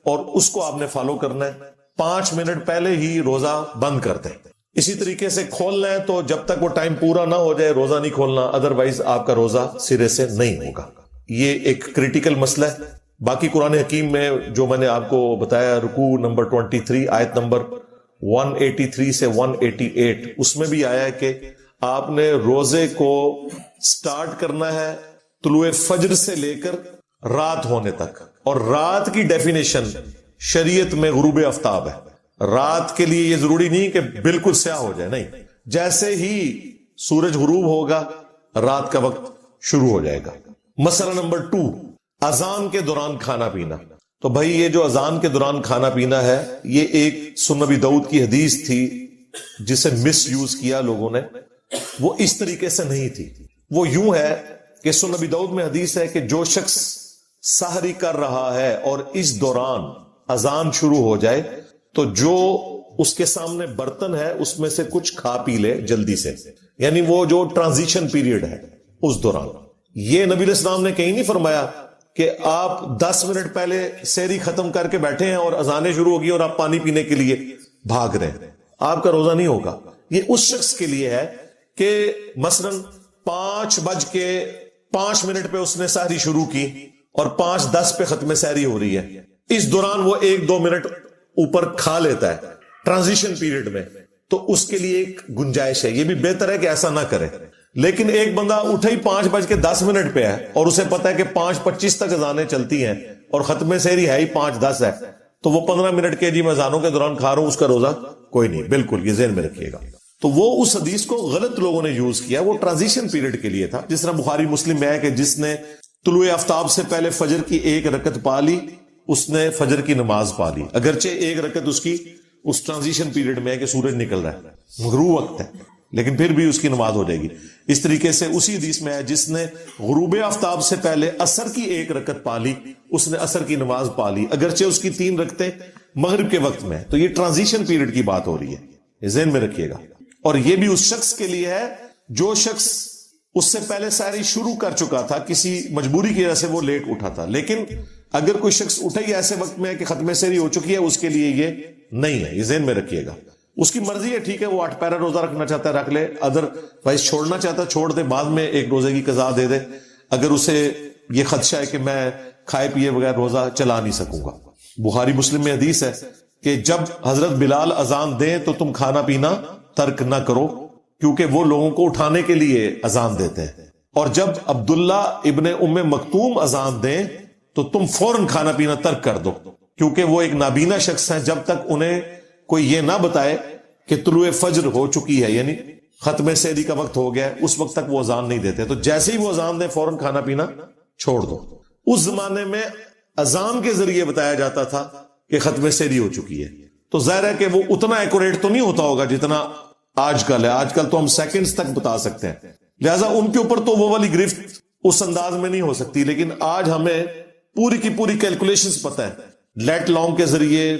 اور اس کو آپ نے فالو کرنا ہے۔ 5 منٹ پہلے ہی روزہ بند کر دیں۔ اسی طریقے سے کھولنا ہے تو جب تک وہ ٹائم پورا نہ ہو جائے روزہ نہیں کھولنا، ادروائز آپ کا روزہ سرے سے نہیں ہوگا۔ یہ ایک کریٹیکل مسئلہ ہے۔ باقی قرآن حکیم میں جو میں نے آپ کو بتایا، رکوع نمبر 23 آیت نمبر 183 سے 188، اس میں بھی آیا ہے کہ آپ نے روزے کو سٹارٹ کرنا ہے طلوع فجر سے لے کر رات ہونے تک، اور رات کی ڈیفینیشن شریعت میں غروب آفتاب ہے۔ رات کے لیے یہ ضروری نہیں کہ بالکل سیاہ ہو جائے، نہیں، جیسے ہی سورج غروب ہوگا رات کا وقت شروع ہو جائے گا۔ مسئلہ نمبر 2، اذان کے دوران کھانا پینا۔ تو بھائی یہ جو اذان کے دوران کھانا پینا ہے، یہ ایک سنن ابی داؤد کی حدیث تھی جسے مس یوز کیا لوگوں نے، وہ اس طریقے سے نہیں تھی۔ وہ یوں ہے کہ سنن ابی داؤد میں حدیث ہے کہ جو شخص سحری کر رہا ہے اور اس دوران اذان شروع ہو جائے تو جو اس کے سامنے برتن ہے اس میں سے کچھ کھا پی لے جلدی سے، یعنی وہ جو ٹرانزیشن پیریڈ ہے اس دوران۔ یہ نبی علیہ السلام نے کہیں نہیں فرمایا کہ آپ 10 منٹ پہلے سحری ختم کر کے بیٹھے ہیں اور اذانیں شروع ہوگی اور آپ پانی پینے کے لیے بھاگ رہے ہیں، آپ کا روزہ نہیں ہوگا۔ یہ اس شخص کے لیے ہے کہ مثلا 5:05 پہ اس نے سحری شروع کی اور 5:10 پہ ختم سحری ہو رہی ہے، اس دوران وہ 1-2 منٹ اوپر کھا لیتا ہے ٹرانزیشن پیریڈ میں، تو اس کے لیے ایک گنجائش ہے۔ یہ بھی بہتر ہے کہ ایسا نہ کرے۔ لیکن ایک بندہ اٹھا ہی 5:10 پہ ہے اور اسے پتا ہے کہ 5:25 تک اذانیں چلتی ہیں اور ختم سحری ہے ہی 5:10 ہے، تو وہ 15 منٹ کے میں اذانوں کے دوران کھا رہا ہوں، اس کا روزہ کوئی نہیں۔ بالکل یہ ذہن میں رکھیے گا۔ تو وہ اس حدیث کو غلط لوگوں نے یوز کیا، وہ ٹرانزیشن پیریڈ کے لیے تھا۔ جس طرح بخاری مسلم میں ہے کہ جس نے طلوع آفتاب سے پہلے فجر کی 1 رکعت پا لی، اس نے فجر کی نماز پا لی، اگرچہ 1 رکعت اس کی اس ٹرانزیشن پیریڈ میں ہے کہ سورج نکل رہا ہے، غروب وقت ہے، لیکن پھر بھی اس کی نماز ہو جائے گی۔ اس طریقے سے اسی حدیث میں ہے جس نے غروب آفتاب سے پہلے عصر کی 1 رکعت پا لی، اس نے عصر کی نماز پا لی، اگرچہ اس کی 3 رکعتیں مغرب کے وقت میں۔ تو یہ ٹرانزیشن پیریڈ کی بات ہو رہی ہے، یہ ذہن میں رکھیے گا۔ اور یہ بھی اس شخص کے لیے ہے جو شخص اس سے پہلے سحری شروع کر چکا تھا، کسی مجبوری کی وجہ سے وہ لیٹ اٹھا تھا، لیکن اگر کوئی شخص اٹھے ہی ایسے وقت میں کہ ختم سحری ہو چکی ہے، اس کے لیے یہ نہیں ہے، یہ ذہن میں رکھیے گا۔ اس کی مرضی ہے، ٹھیک ہے، وہ 8 پیرا روزہ رکھنا چاہتا ہے رکھ لے، ادر وائز چھوڑنا چاہتا ہے چھوڑ دے، بعد میں ایک روزے کی قضا دے دے، اگر اسے یہ خدشہ ہے کہ میں کھائے پیے بغیر روزہ چلا نہیں سکوں گا۔ بخاری مسلم میں حدیث ہے کہ جب حضرت بلال اذان دیں تو تم کھانا پینا ترک نہ کرو، کیونکہ وہ لوگوں کو اٹھانے کے لیے اذان دیتے ہیں، اور جب عبداللہ ابن ام مکتوم اذان دیں تو تم فوراً کھانا پینا ترک کر دو، کیونکہ وہ ایک نابینا شخص ہیں، جب تک انہیں کوئی یہ نہ بتائے کہ طلوع فجر ہو چکی ہے، یعنی ختم سحری کا وقت ہو گیا، اس وقت تک وہ اذان نہیں دیتے، تو جیسے ہی وہ اذان دیں فوراً کھانا پینا چھوڑ دو۔ اس زمانے میں اذان کے ذریعے بتایا جاتا تھا کہ ختم سحری ہو چکی ہے، تو ظاہر ہے کہ وہ اتنا ایکوریٹ تو نہیں ہوتا ہوگا جتنا آج کل ہے۔ آج کل تو ہم سیکنڈز تک بتا سکتے ہیں، لہٰذا ان کے اوپر تو وہ والی گرفت اس انداز میں نہیں ہو سکتی، لیکن آج ہمیں پوری کی پوری کیلکولیشنز پتہ ہے، لیٹ لانگ کے ذریعے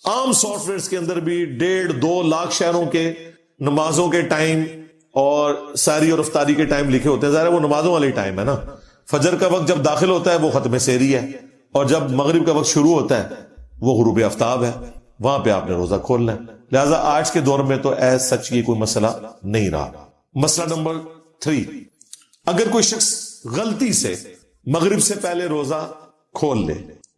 عام سافٹ ویئرز کے اندر بھی 1.5-2 لاکھ شہروں کے نمازوں کے ٹائم اور سحری اور افطاری کے ٹائم لکھے ہوتے ہیں۔ ظاہر ہے وہ نمازوں والی ٹائم ہے نا، فجر کا وقت جب داخل ہوتا ہے وہ ختم سحری ہے، اور جب مغرب کا وقت شروع ہوتا ہے وہ غروب آفتاب ہے، وہاں پہ آپ نے روزہ کھولنا ہے۔ لہٰذا آج کے دور میں تو ایز سچ یہ کوئی مسئلہ نہیں رہا۔ مسئلہ نمبر 3، اگر کوئی شخص غلطی سے مغرب سے پہلے روزہ کھول لے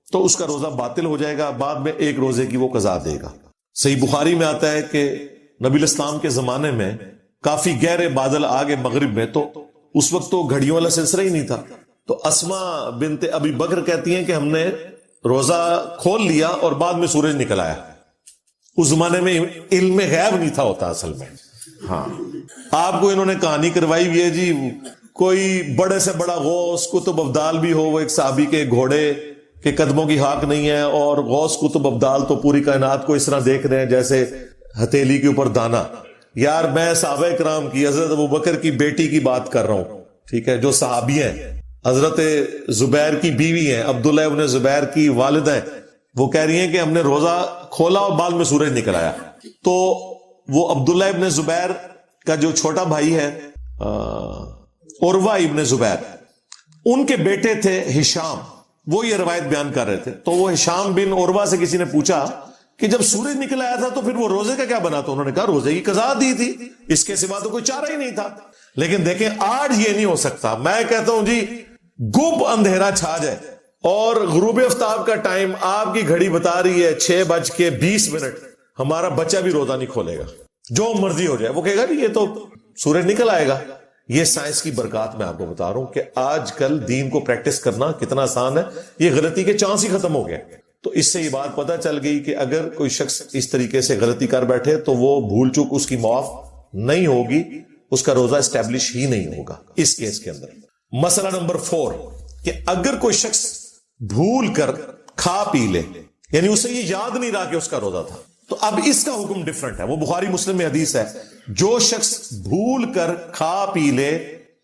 تو اس کا روزہ باطل ہو جائے گا، بعد میں ایک روزے کی وہ قضا دے گا۔ صحیح بخاری میں آتا ہے کہ نبی الاسلام کے زمانے میں کافی گہرے بادل آگے مغرب میں، تو اس وقت تو گھڑیوں والا سلسلہ ہی نہیں تھا، تو اسما بنت ابی بکر کہتی ہیں کہ ہم نے روزہ کھول لیا اور بعد میں سورج نکل آیا۔ اس زمانے میں علم غیب نہیں تھا ہوتا اصل میں۔ ہاں، آپ کو انہوں نے کہانی کروائی ہوئی ہے جی، کوئی بڑے سے بڑا غوث قطب ابدال بھی ہو، وہ ایک صحابی کے گھوڑے کے قدموں کی ہاک نہیں ہے، اور غوث قطب ابدال تو پوری کائنات کو اس طرح دیکھ رہے ہیں جیسے ہتھیلی کے اوپر دانا۔ یار میں صحابہ کرام کی، حضرت ابوبکر کی بیٹی کی بات کر رہا ہوں، ٹھیک ہے، جو صحابی ہیں، حضرت زبیر کی بیوی ہیں، عبداللہ ابن زبیر کی والدہ ہیں، وہ کہہ رہی ہیں کہ ہم نے روزہ کھولا اور بعد میں سورج نکل آیا۔ تو وہ عبداللہ ابن زبیر کا جو چھوٹا بھائی ہے عروہ ابن زبیر، ان کے بیٹے تھے ہشام، وہ یہ روایت بیان کر رہے تھے۔ تو وہ ہشام بن عروہ سے کسی نے پوچھا کہ جب سورج نکل آیا تھا تو پھر وہ روزے کا کیا بنا؟ تو انہوں نے کہا روزے کی قضا دی تھی، اس کے سوا تو کوئی چارہ ہی نہیں تھا۔ لیکن دیکھیں آج یہ نہیں ہو سکتا، میں کہتا ہوں جی گپ اندھیرا چھا جائے اور غروب آفتاب کا ٹائم آپ کی گھڑی بتا رہی ہے 6:20، ہمارا بچہ بھی روزہ نہیں کھولے گا، جو مرضی ہو جائے، وہ کہے گا جی یہ تو سورج نکل آئے گا۔ یہ سائنس کی برکات میں آپ کو بتا رہا ہوں کہ آج کل دین کو پریکٹس کرنا کتنا آسان ہے، یہ غلطی کے چانس ہی ختم ہو گئے۔ تو اس سے یہ بات پتہ چل گئی کہ اگر کوئی شخص اس طریقے سے غلطی کر بیٹھے تو وہ بھول چوک اس کی معاف نہیں ہوگی، اس کا روزہ اسٹیبلش ہی نہیں ہوگا اس کیس کے اندر۔ مسئلہ نمبر 4 کہ اگر کوئی شخص بھول کر کھا پی لے، یعنی اسے یہ یاد نہیں رہا کہ اس کا روزہ تھا، تو اب اس کا حکم ڈیفرنٹ ہے۔ وہ بخاری مسلم میں حدیث ہے، جو شخص بھول کر کھا پی لے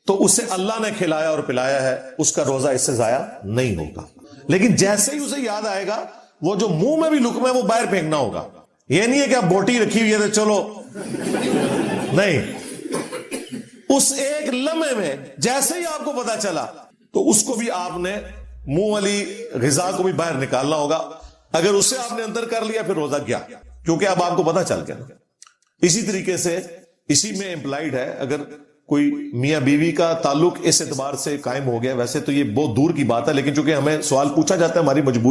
تو اسے اللہ نے کھلایا اور پلایا ہے، اس کا روزہ اس سے ضائع نہیں ہوگا۔ لیکن جیسے ہی اسے یاد آئے گا، وہ جو منہ میں بھی لقمہ ہے وہ باہر پھینکنا ہوگا۔ یہ نہیں ہے کہ آپ بوٹی رکھی ہوئی ہے تو چلو، نہیں، اس ایک لمحے میں جیسے ہی آپ کو پتا چلا تو اس کو بھی آپ نے منہ والی غذا کو بھی باہر نکالنا ہوگا. اگر اسے آپ نے اندر کر لیا پھر روزہ کیا, کیونکہ اب آپ کو پتہ چل گیا. اسی طریقے سے اسی میں امپلائڈ ہے, اگر کوئی میاں بیوی کا تعلق اس اعتبار سے قائم ہو گیا, ویسے تو یہ بہت دور کی بات ہے, لیکن چونکہ ہمیں سوال پوچھا جاتا ہے, ہماری مجبوری